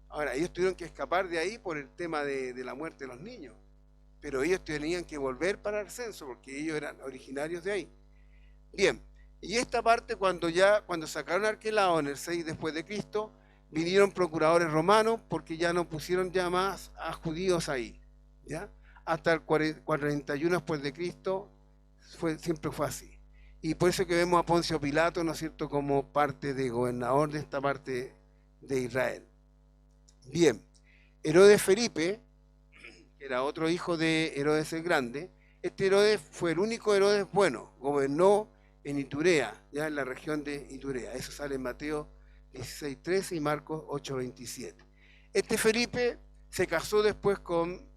Ahora, ellos tuvieron que escapar de ahí por el tema de la muerte de los niños, pero ellos tenían que volver para el censo porque ellos eran originarios de ahí. Bien, y esta parte cuando sacaron a Arquelao en el 6 después de Cristo, vinieron procuradores romanos porque ya no pusieron ya más a judíos ahí, ¿ya? Hasta el 41 después de Cristo siempre fue así. Y por eso que vemos a Poncio Pilato, ¿no es cierto?, como parte de gobernador de esta parte de Israel. Bien, Herodes Felipe, que era otro hijo de Herodes el Grande, este Herodes fue el único Herodes bueno, gobernó en Iturea, ya en la región de Iturea. Eso sale en Mateo 16:13 y Marcos 8:27. Este Felipe se casó después con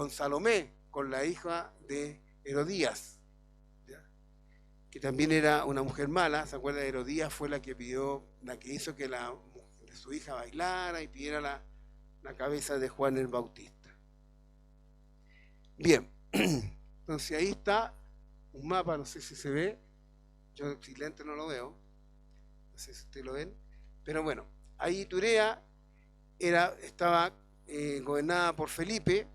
Salomé, con la hija de Herodías, ¿ya?, que también era una mujer mala. ¿Se acuerda? Herodías fue la que hizo que su hija bailara y pidiera la cabeza de Juan el Bautista. Bien, entonces ahí está un mapa, no sé si se ve, yo sin lente no lo veo, no sé si ustedes lo ven, pero bueno, ahí Iturea estaba gobernada por Felipe.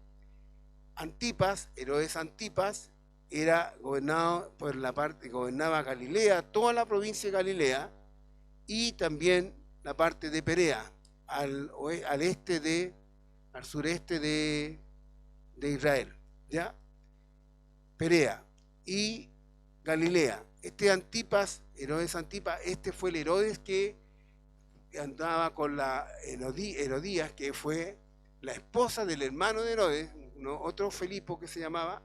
Antipas, Herodes Antipas, era gobernado por gobernaba Galilea, toda la provincia de Galilea, y también la parte de Perea, al sureste de Israel, ¿ya? Perea. Y Galilea. Este Antipas, Herodes Antipas, este fue el Herodes que andaba con la Herodías, que fue la esposa del hermano de Herodes, otro Felipo que se llamaba,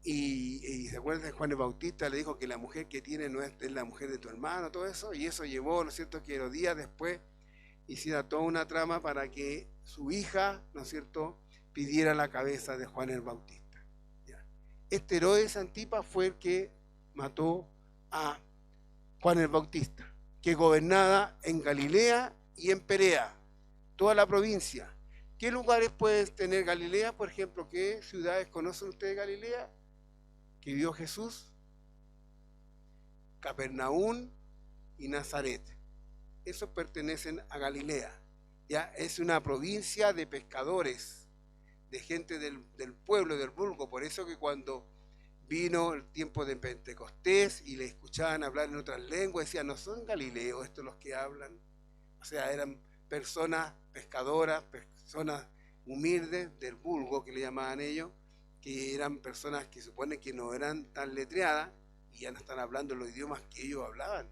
y se acuerdan de Juan el Bautista, le dijo que la mujer que tiene no es la mujer de tu hermano, todo eso, y eso llevó, ¿no es cierto?, que Herodías después hiciera toda una trama para que su hija, ¿no es cierto?, pidiera la cabeza de Juan el Bautista. ¿Ya? Este Herodes Antipas fue el que mató a Juan el Bautista, que gobernaba en Galilea y en Perea, toda la provincia. ¿Qué lugares puede tener Galilea? Por ejemplo, ¿qué ciudades conocen ustedes de Galilea que vio Jesús? Capernaum y Nazaret. Esos pertenecen a Galilea. Ya es una provincia de pescadores, de gente del pueblo, del vulgo. Por eso que cuando vino el tiempo de Pentecostés y le escuchaban hablar en otras lenguas, decían, no son galileos estos los que hablan. O sea, eran personas pescadoras, personas humildes del vulgo, que le llamaban ellos, que eran personas que supone que no eran tan letreadas y ya no están hablando los idiomas que ellos hablaban.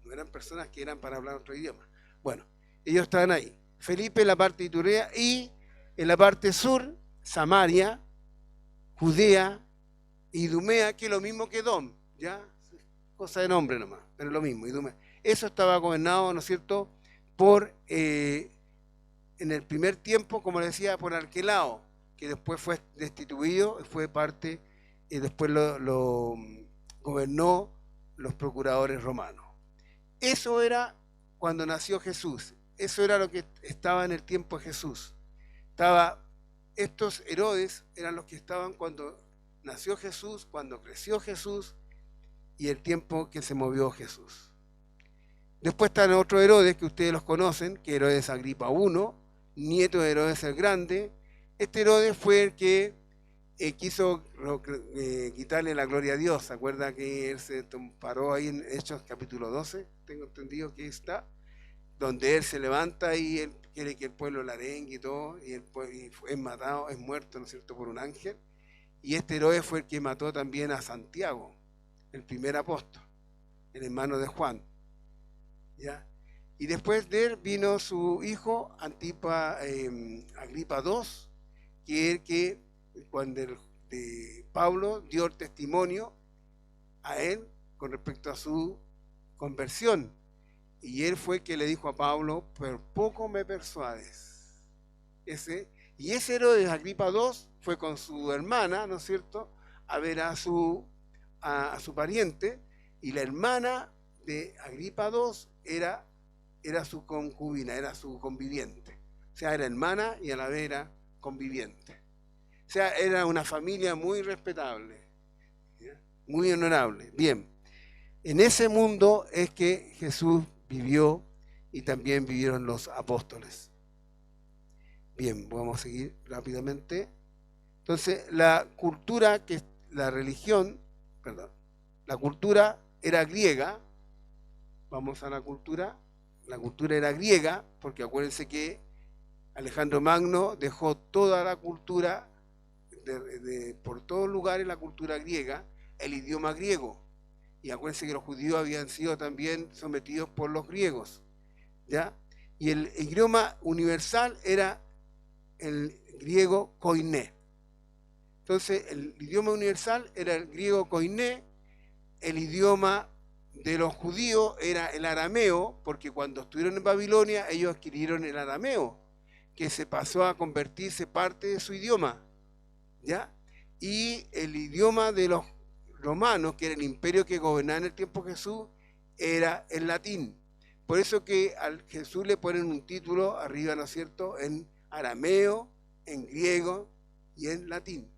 No eran personas que eran para hablar otro idioma. Bueno, ellos estaban ahí. Felipe en la parte de Iturea y en la parte sur, Samaria, Judea, Idumea, que es lo mismo que Edom, ¿ya? Cosa de nombre nomás, pero lo mismo, Idumea. Eso estaba gobernado, ¿no es cierto?, por, en el primer tiempo, como le decía, por Arquelao, que después fue destituido, fue parte, y después lo gobernó los procuradores romanos. Eso era cuando nació Jesús, eso era lo que estaba en el tiempo de Jesús. Estos Herodes eran los que estaban cuando nació Jesús, cuando creció Jesús y el tiempo que se movió Jesús. Después están otros Herodes que ustedes los conocen, que Herodes Agripa I, nieto de Herodes el Grande. Este Herodes fue el que quiso quitarle la gloria a Dios. ¿Se acuerda que él se paró ahí en Hechos capítulo 12? Tengo entendido que está, donde él se levanta y él quiere que el pueblo le arengue y todo, y es matado, es muerto, ¿no es cierto?, por un ángel. Y este Herodes fue el que mató también a Santiago, el primer apóstol, el hermano de Juan. ¿Ya? Y después de él vino su hijo Agripa II, que es el que cuando Pablo dio el testimonio a él con respecto a su conversión. Y él fue el que le dijo a Pablo, por poco me persuades. Y ese Herodes Agripa II fue con su hermana, ¿no es cierto?, a ver a su pariente, y la hermana de Agripa II era su concubina, era su conviviente. O sea, era hermana y a la vez era conviviente. O sea, era una familia muy respetable, ¿ya?, muy honorable. Bien, en ese mundo es que Jesús vivió y también vivieron los apóstoles. Bien, vamos a seguir rápidamente. Entonces, la cultura era griega. Vamos a la cultura era griega, porque acuérdense que Alejandro Magno dejó toda la cultura, por todos lugares la cultura griega, el idioma griego. Y acuérdense que los judíos habían sido también sometidos por los griegos, ¿ya? Y el idioma universal era el griego koiné. Entonces, el idioma universal era el griego koiné, el idioma de los judíos era el arameo, porque cuando estuvieron en Babilonia ellos adquirieron el arameo, que se pasó a convertirse parte de su idioma, ¿ya? Y el idioma de los romanos, que era el imperio que gobernaba en el tiempo de Jesús, era el latín. Por eso que a Jesús le ponen un título arriba, ¿no es cierto?, en arameo, en griego y en latín,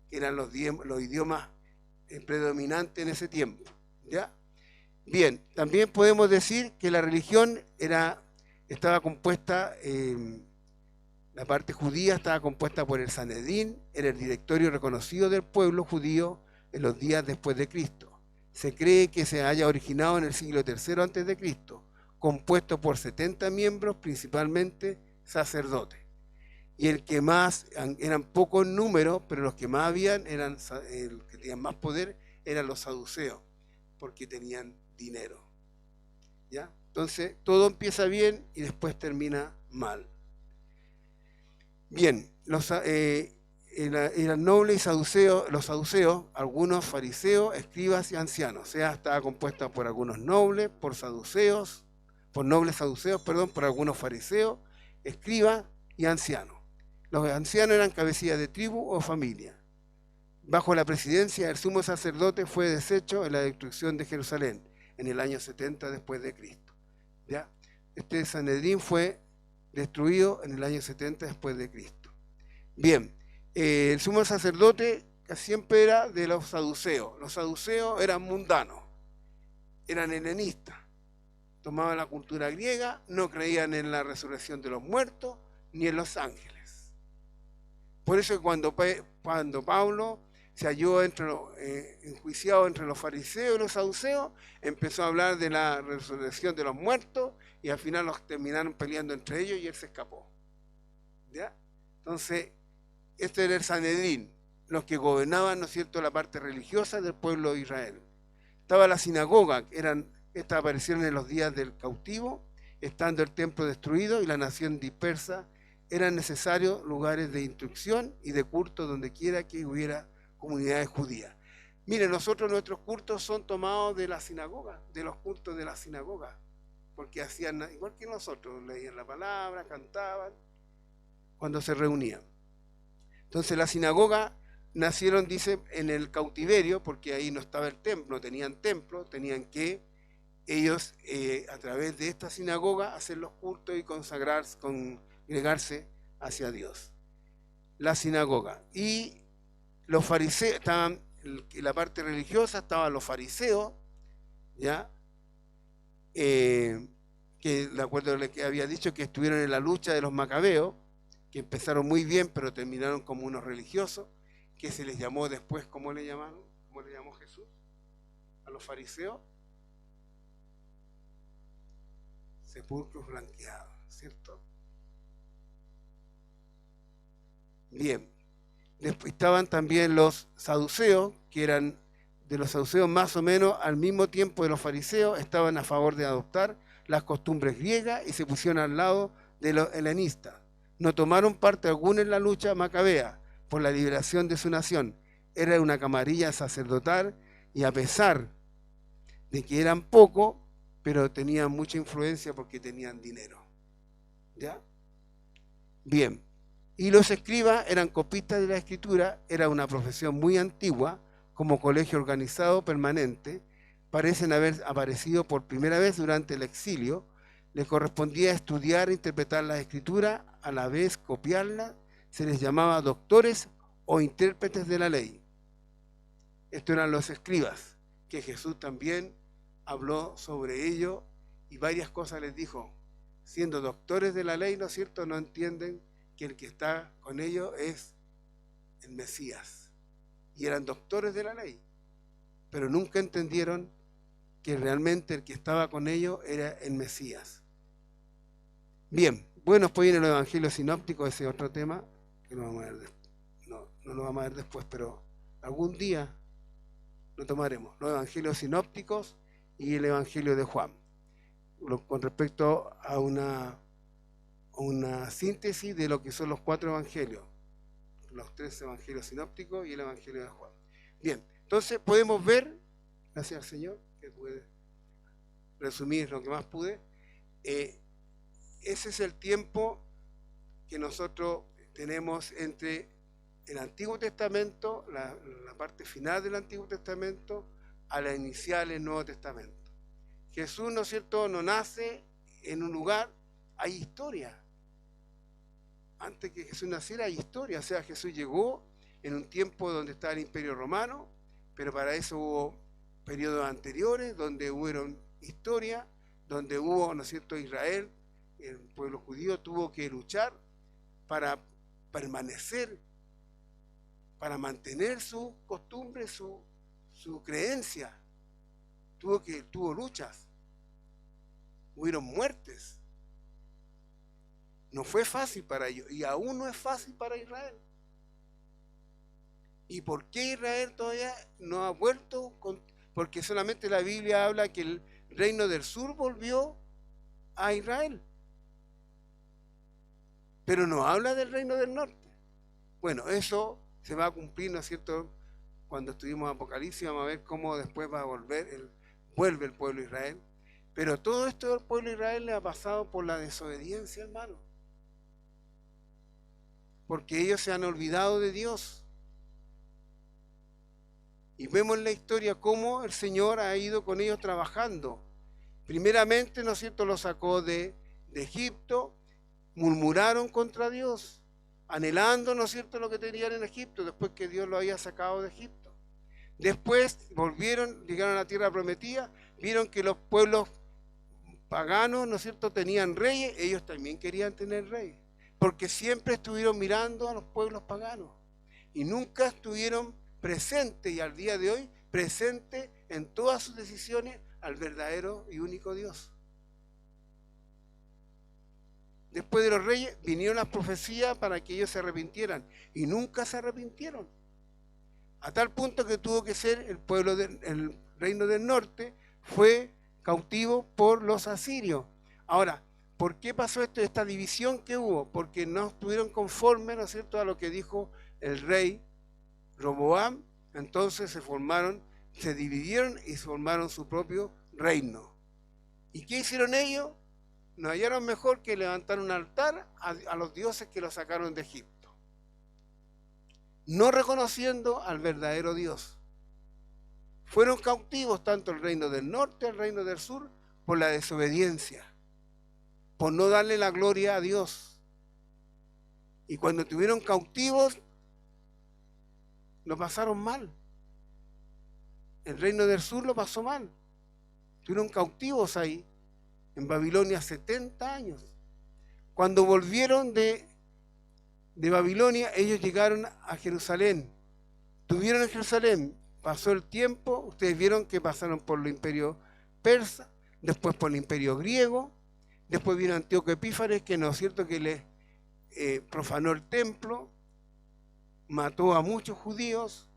que eran los idiomas predominantes en ese tiempo, ¿ya? Bien, también podemos decir que la religión estaba compuesta, la parte judía estaba compuesta por el Sanedrín, era el directorio reconocido del pueblo judío en los días después de Cristo. Se cree que se haya originado en el siglo III antes de Cristo, compuesto por 70 miembros, principalmente sacerdotes. Y el que más, eran pocos en número, pero los que más habían, los que tenían más poder, eran los saduceos, porque tenían dinero. ¿Ya? Entonces, todo empieza bien y después termina mal. Bien, eran nobles y saduceos, los saduceos, algunos fariseos, escribas y ancianos. O sea, estaba compuesta por algunos nobles, por nobles saduceos, perdón, por algunos fariseos, escribas y ancianos. Los ancianos eran cabecillas de tribu o familia. Bajo la presidencia del sumo sacerdote fue deshecho en la destrucción de Jerusalén en el año 70 después de Cristo. ¿Ya? Este Sanedrín fue destruido en el año 70 después de Cristo. Bien, el sumo sacerdote siempre era de los saduceos. Los saduceos eran mundanos, eran helenistas, tomaban la cultura griega, no creían en la resurrección de los muertos ni en los ángeles. Por eso cuando Pablo se halló enjuiciado entre los fariseos y los saduceos, empezó a hablar de la resurrección de los muertos y al final los terminaron peleando entre ellos y él se escapó. ¿Ya? Entonces, este era el Sanedrín, los que gobernaban, ¿no es cierto?, la parte religiosa del pueblo de Israel. Estaba la sinagoga, estas aparecieron en los días del cautivo, estando el templo destruido y la nación dispersa, eran necesarios lugares de instrucción y de culto donde quiera que hubiera comunidades judías. Miren, nuestros cultos son tomados de la sinagoga, de los cultos de la sinagoga, porque hacían igual que nosotros, leían la palabra, cantaban, cuando se reunían. Entonces la sinagoga nacieron, dice, en el cautiverio, porque ahí no estaba el templo, no tenían templo, tenían que ellos a través de esta sinagoga hacer los cultos y congregarse hacia Dios. La sinagoga. Y los fariseos, estaban en la parte religiosa, estaban los fariseos, ¿ya? Que de acuerdo a lo que había dicho, que estuvieron en la lucha de los macabeos, que empezaron muy bien, pero terminaron como unos religiosos, que se les llamó después, ¿cómo le llamaron? ¿Cómo le llamó Jesús a los fariseos? Sepulcros blanqueados, ¿cierto? Bien. Después estaban también los saduceos, que eran de los saduceos más o menos al mismo tiempo de los fariseos, estaban a favor de adoptar las costumbres griegas y se pusieron al lado de los helenistas. No tomaron parte alguna en la lucha macabea por la liberación de su nación. Era una camarilla sacerdotal y a pesar de que eran pocos, pero tenían mucha influencia porque tenían dinero. ¿Ya? Bien. Y los escribas eran copistas de la escritura, era una profesión muy antigua, como colegio organizado permanente, parecen haber aparecido por primera vez durante el exilio, les correspondía estudiar e interpretar la escritura, a la vez copiarla, se les llamaba doctores o intérpretes de la ley. Estos eran los escribas, que Jesús también habló sobre ello y varias cosas les dijo. Siendo doctores de la ley, ¿no es cierto?, no entienden que el que está con ellos es el Mesías. Y eran doctores de la ley, pero nunca entendieron que realmente el que estaba con ellos era el Mesías. Bien, bueno, después viene los evangelios sinópticos, ese otro tema, que no lo vamos a ver después, pero algún día lo tomaremos. Los evangelios sinópticos y el evangelio de Juan, con respecto a una síntesis de lo que son los 4 evangelios, los 3 evangelios sinópticos y el evangelio de Juan. Bien, entonces podemos ver, gracias al Señor, que pude resumir lo que más pude, ese es el tiempo que nosotros tenemos entre el Antiguo Testamento, la parte final del Antiguo Testamento, a la inicial del Nuevo Testamento. Jesús, ¿no es cierto?, no nace en un lugar, hay historia. Antes que Jesús naciera hay historia, o sea, Jesús llegó en un tiempo donde estaba el Imperio Romano, pero para eso hubo periodos anteriores donde hubieron historia, donde hubo, ¿no es cierto?, Israel, el pueblo judío tuvo que luchar para permanecer, para mantener su costumbre, su creencia. Tuvo luchas, hubieron muertes. No fue fácil para ellos y aún no es fácil para Israel. ¿Y por qué Israel todavía no ha vuelto? Porque solamente la Biblia habla que el reino del sur volvió a Israel, pero no habla del reino del norte. Bueno, eso se va a cumplir, ¿no es cierto? Cuando estuvimos en Apocalipsis, vamos a ver cómo después va a vuelve el pueblo de Israel. Pero todo esto del pueblo de Israel le ha pasado por la desobediencia, hermano. Porque ellos se han olvidado de Dios. Y vemos en la historia cómo el Señor ha ido con ellos trabajando. Primeramente, ¿no es cierto?, los sacó de Egipto, murmuraron contra Dios, anhelando, ¿no es cierto?, lo que tenían en Egipto, después que Dios lo había sacado de Egipto. Después volvieron, llegaron a la tierra prometida, vieron que los pueblos paganos, ¿no es cierto?, tenían reyes, ellos también querían tener reyes, porque siempre estuvieron mirando a los pueblos paganos y nunca estuvieron presentes, y al día de hoy, presentes en todas sus decisiones al verdadero y único Dios. Después de los reyes vinieron las profecías para que ellos se arrepintieran y nunca se arrepintieron. A tal punto que tuvo que ser el reino del norte fue cautivo por los asirios. Ahora, ¿por qué pasó esta división que hubo? Porque no estuvieron conformes, ¿no es cierto?, a lo que dijo el rey Roboam. Entonces se dividieron y formaron su propio reino. ¿Y qué hicieron ellos? No hallaron mejor que levantar un altar a los dioses que los sacaron de Egipto, no reconociendo al verdadero Dios. Fueron cautivos tanto el reino del norte, el reino del sur, por la desobediencia, por no darle la gloria a Dios. Y cuando estuvieron cautivos, lo pasaron mal. El reino del sur lo pasó mal. Estuvieron cautivos ahí, en Babilonia, 70 años. Cuando volvieron de Babilonia, ellos llegaron a Jerusalén. Estuvieron en Jerusalén, pasó el tiempo, ustedes vieron que pasaron por el imperio persa, después por el imperio griego, después vino Antíoco Epífanes, que no es cierto que le profanó el templo, mató a muchos judíos,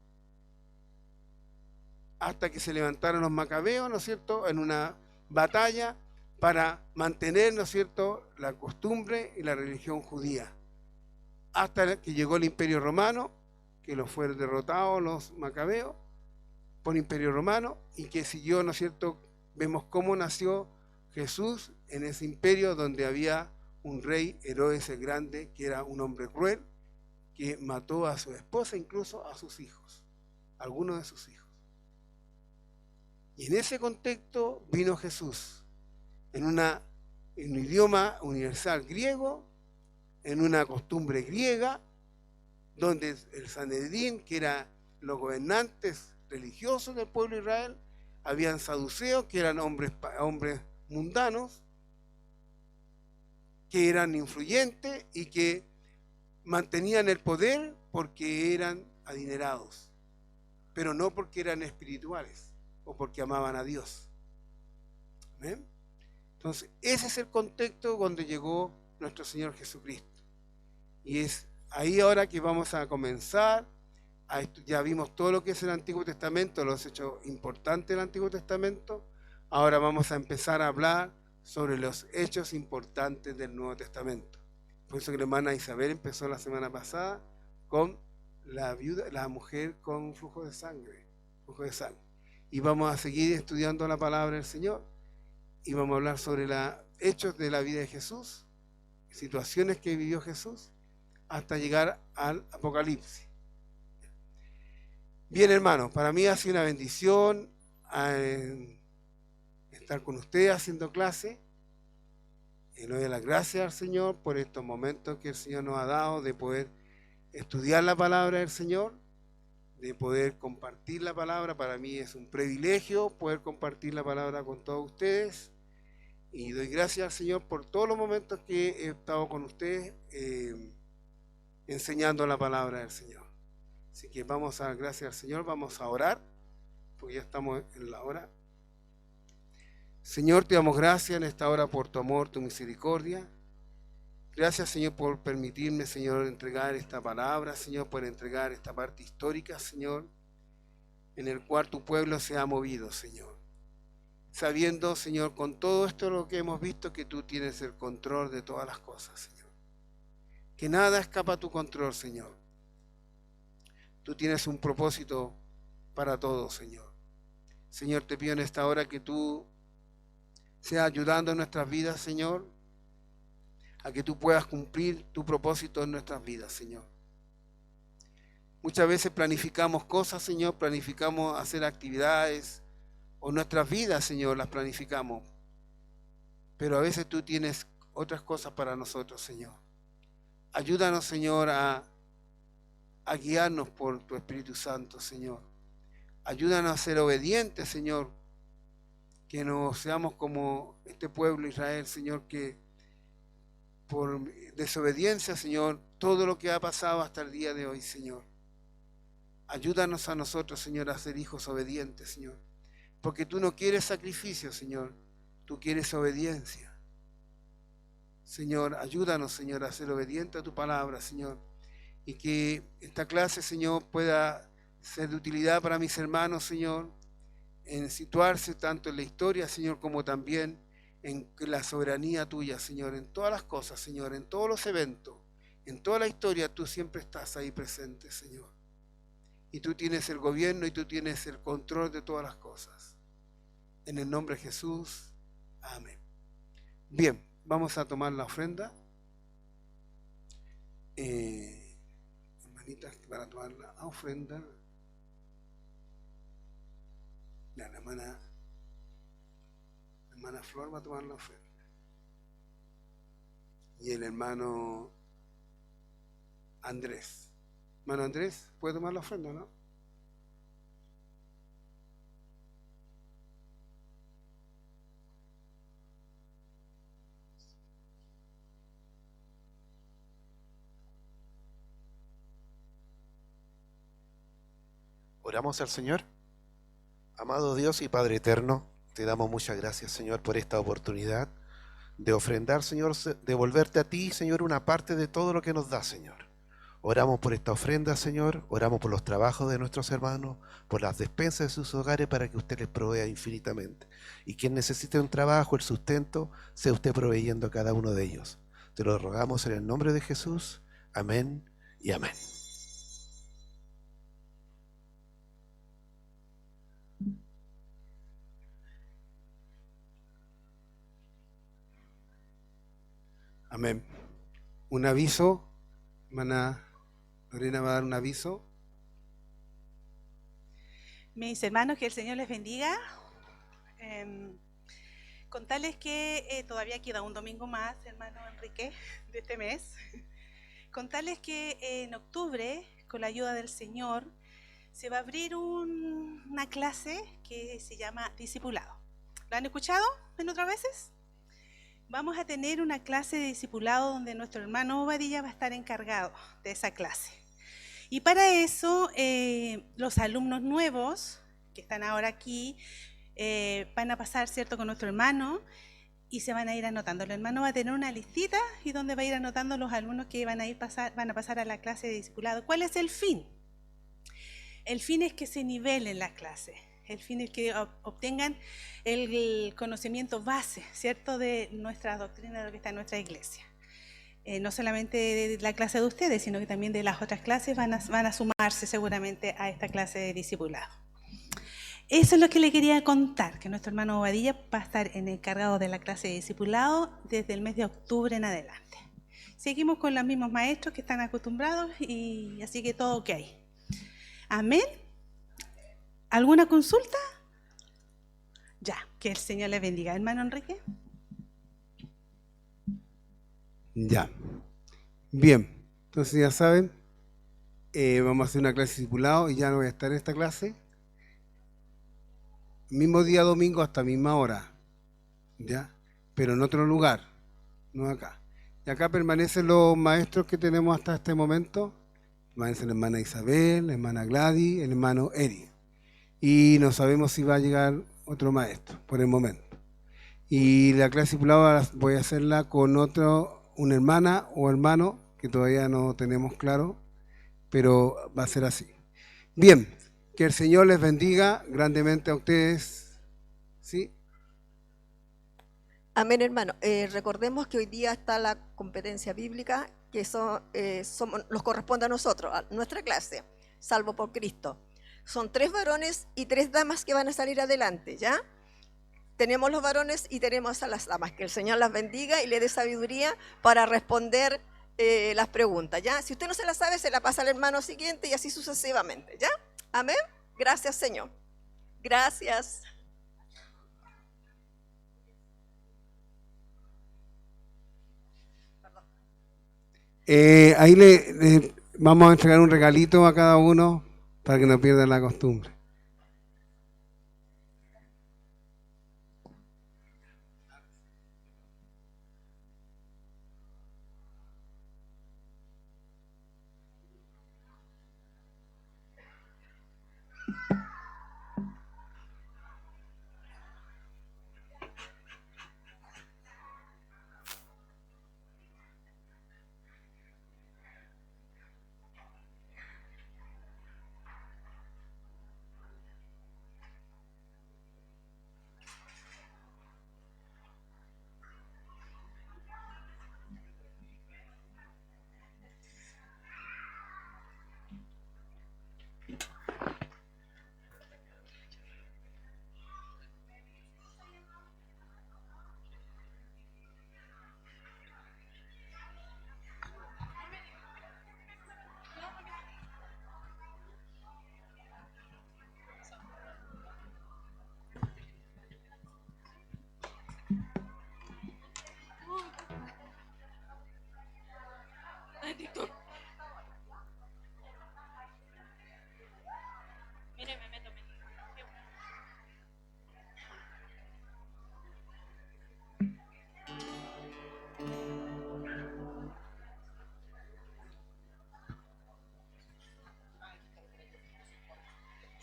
hasta que se levantaron los macabeos, ¿no es cierto?, en una batalla para mantener, ¿no es cierto?, la costumbre y la religión judía. Hasta que llegó el Imperio Romano, que los fueron derrotados los macabeos por el Imperio Romano, y que siguió, ¿no es cierto?, vemos cómo nació Jesús en ese imperio donde había un rey, Herodes el Grande, que era un hombre cruel, que mató a su esposa, incluso a sus hijos, algunos de sus hijos. Y en ese contexto vino Jesús, en un idioma universal griego, en una costumbre griega, donde el Sanedrín, que eran los gobernantes religiosos del pueblo de Israel, habían saduceos, que eran hombres mundanos, que eran influyentes y que mantenían el poder porque eran adinerados, pero no porque eran espirituales o porque amaban a Dios. ¿Ven? Entonces, ese es el contexto donde llegó nuestro Señor Jesucristo. Y es ahí ahora que vamos a comenzar ya vimos todo lo que es el Antiguo Testamento, los hechos importantes del Antiguo Testamento. Ahora vamos a empezar a hablar sobre los hechos importantes del Nuevo Testamento. Por eso que la hermana Isabel empezó la semana pasada con la mujer con flujo de sangre. Y vamos a seguir estudiando la palabra del Señor. Y vamos a hablar sobre los hechos de la vida de Jesús, situaciones que vivió Jesús, hasta llegar al Apocalipsis. Bien, hermanos, para mí ha sido una bendición estar con ustedes haciendo clase. Le doy las gracias al Señor por estos momentos que el Señor nos ha dado de poder estudiar la palabra del Señor, de poder compartir la palabra. Para mí es un privilegio poder compartir la palabra con todos ustedes. Y doy gracias al Señor por todos los momentos que he estado con ustedes enseñando la palabra del Señor. Así que vamos a dar gracias al Señor, vamos a orar, porque ya estamos en la hora. Señor, te damos gracias en esta hora por tu amor, tu misericordia. Gracias, Señor, por permitirme, Señor, entregar esta palabra, Señor, por entregar esta parte histórica, Señor, en el cual tu pueblo se ha movido, Señor. Sabiendo, Señor, con todo esto lo que hemos visto, que tú tienes el control de todas las cosas, Señor. Que nada escapa a tu control, Señor. Tú tienes un propósito para todo, Señor. Señor, te pido en esta hora que tú seas ayudando en nuestras vidas, Señor, a que tú puedas cumplir tu propósito en nuestras vidas, Señor. Muchas veces planificamos cosas, Señor, planificamos hacer actividades, o nuestras vidas, Señor, las planificamos. Pero a veces tú tienes otras cosas para nosotros, Señor. Ayúdanos, Señor, a guiarnos por tu Espíritu Santo, Señor. Ayúdanos a ser obedientes, Señor. Que no seamos como este pueblo Israel, Señor, que por desobediencia, Señor, todo lo que ha pasado hasta el día de hoy, Señor. Ayúdanos a nosotros, Señor, a ser hijos obedientes, Señor. Porque tú no quieres sacrificio, Señor. Tú quieres obediencia. Señor, ayúdanos, Señor, a ser obedientes a tu palabra, Señor. Y que esta clase, Señor, pueda ser de utilidad para mis hermanos, Señor, en situarse tanto en la historia, Señor, como también en la soberanía tuya, Señor, en todas las cosas, Señor, en todos los eventos, en toda la historia, tú siempre estás ahí presente, Señor. Y tú tienes el gobierno y tú tienes el control de todas las cosas. En el nombre de Jesús, amén. Bien, vamos a tomar la ofrenda. Hermanitas, para tomar la ofrenda. La hermana Flor va a tomar la ofrenda. Y el hermano Andrés. Hermano Andrés, ¿puede tomar la ofrenda o no? Oramos al Señor. Amado Dios y Padre eterno, te damos muchas gracias, Señor, por esta oportunidad de ofrendar, Señor, devolverte a ti, Señor, una parte de todo lo que nos da, Señor. Oramos por esta ofrenda, Señor, oramos por los trabajos de nuestros hermanos, por las despensas de sus hogares, para que usted les provea infinitamente. Y quien necesite un trabajo, el sustento, sea usted proveyendo a cada uno de ellos. Te lo rogamos en el nombre de Jesús. Amén y amén. Amén. Un aviso, hermana Lorena va a dar un aviso. Mis hermanos, que el Señor les bendiga. Contarles que todavía queda un domingo más, hermano Enrique, de este mes. Contarles que en octubre, con la ayuda del Señor, se va a abrir una clase que se llama Discipulado. ¿Lo han escuchado en otras veces? Vamos a tener una clase de discipulado donde nuestro hermano Obadilla va a estar encargado de esa clase. Y para eso, los alumnos nuevos que están ahora aquí van a pasar, ¿cierto?, con nuestro hermano y se van a ir anotando. El hermano va a tener una listita y donde va a ir anotando los alumnos que van a pasar a la clase de discipulado. ¿Cuál es el fin? El fin es que se nivelen las clases. El fin es que obtengan el conocimiento base, ¿cierto?, de nuestra doctrina, de lo que está en nuestra iglesia. No solamente de la clase de ustedes, sino que también de las otras clases van a sumarse seguramente a esta clase de discipulado. Eso es lo que le quería contar, que nuestro hermano Obadilla va a estar encargado de la clase de discipulado desde el mes de octubre en adelante. Seguimos con los mismos maestros que están acostumbrados y así que todo ok. Amén. ¿Alguna consulta? Ya, que el Señor les bendiga. Hermano Enrique. Ya. Bien, entonces ya saben, vamos a hacer una clase de discipulado y ya no voy a estar en esta clase. Mismo día domingo hasta misma hora, ¿ya? Pero en otro lugar, no acá. Y acá permanecen los maestros que tenemos hasta este momento. Permanece la hermana Isabel, la hermana Gladys, el hermano Eri. Y no sabemos si va a llegar otro maestro por el momento. Y la clase discipulado voy a hacerla con otro una hermana o hermano, que todavía no tenemos claro, pero va a ser así. Bien, que el Señor les bendiga grandemente a ustedes. ¿Sí? Amén, hermano. Recordemos que hoy día está la competencia bíblica, que nos corresponde a nosotros, a nuestra clase, salvo por Cristo. Son 3 varones y 3 damas que van a salir adelante, ¿ya? Tenemos los varones y tenemos a las damas. Que el Señor las bendiga y le dé sabiduría para responder las preguntas, ¿ya? Si usted no se la sabe, se la pasa al hermano siguiente y así sucesivamente, ¿ya? Amén. Gracias, Señor. Gracias. Ahí le vamos a entregar un regalito a cada uno para que no pierdan la costumbre.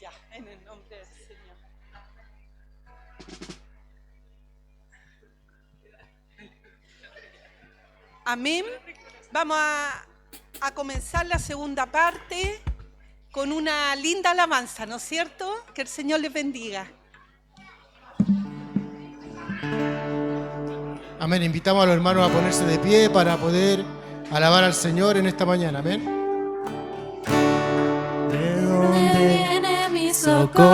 Ya, en el nombre del Señor. Amén. Vamos a comenzar la segunda parte con una linda alabanza, ¿no es cierto? Que el Señor les bendiga. Amén. Invitamos a los hermanos a ponerse de pie para poder alabar al Señor en esta mañana. Amén. ¿De dónde viene mi socorro?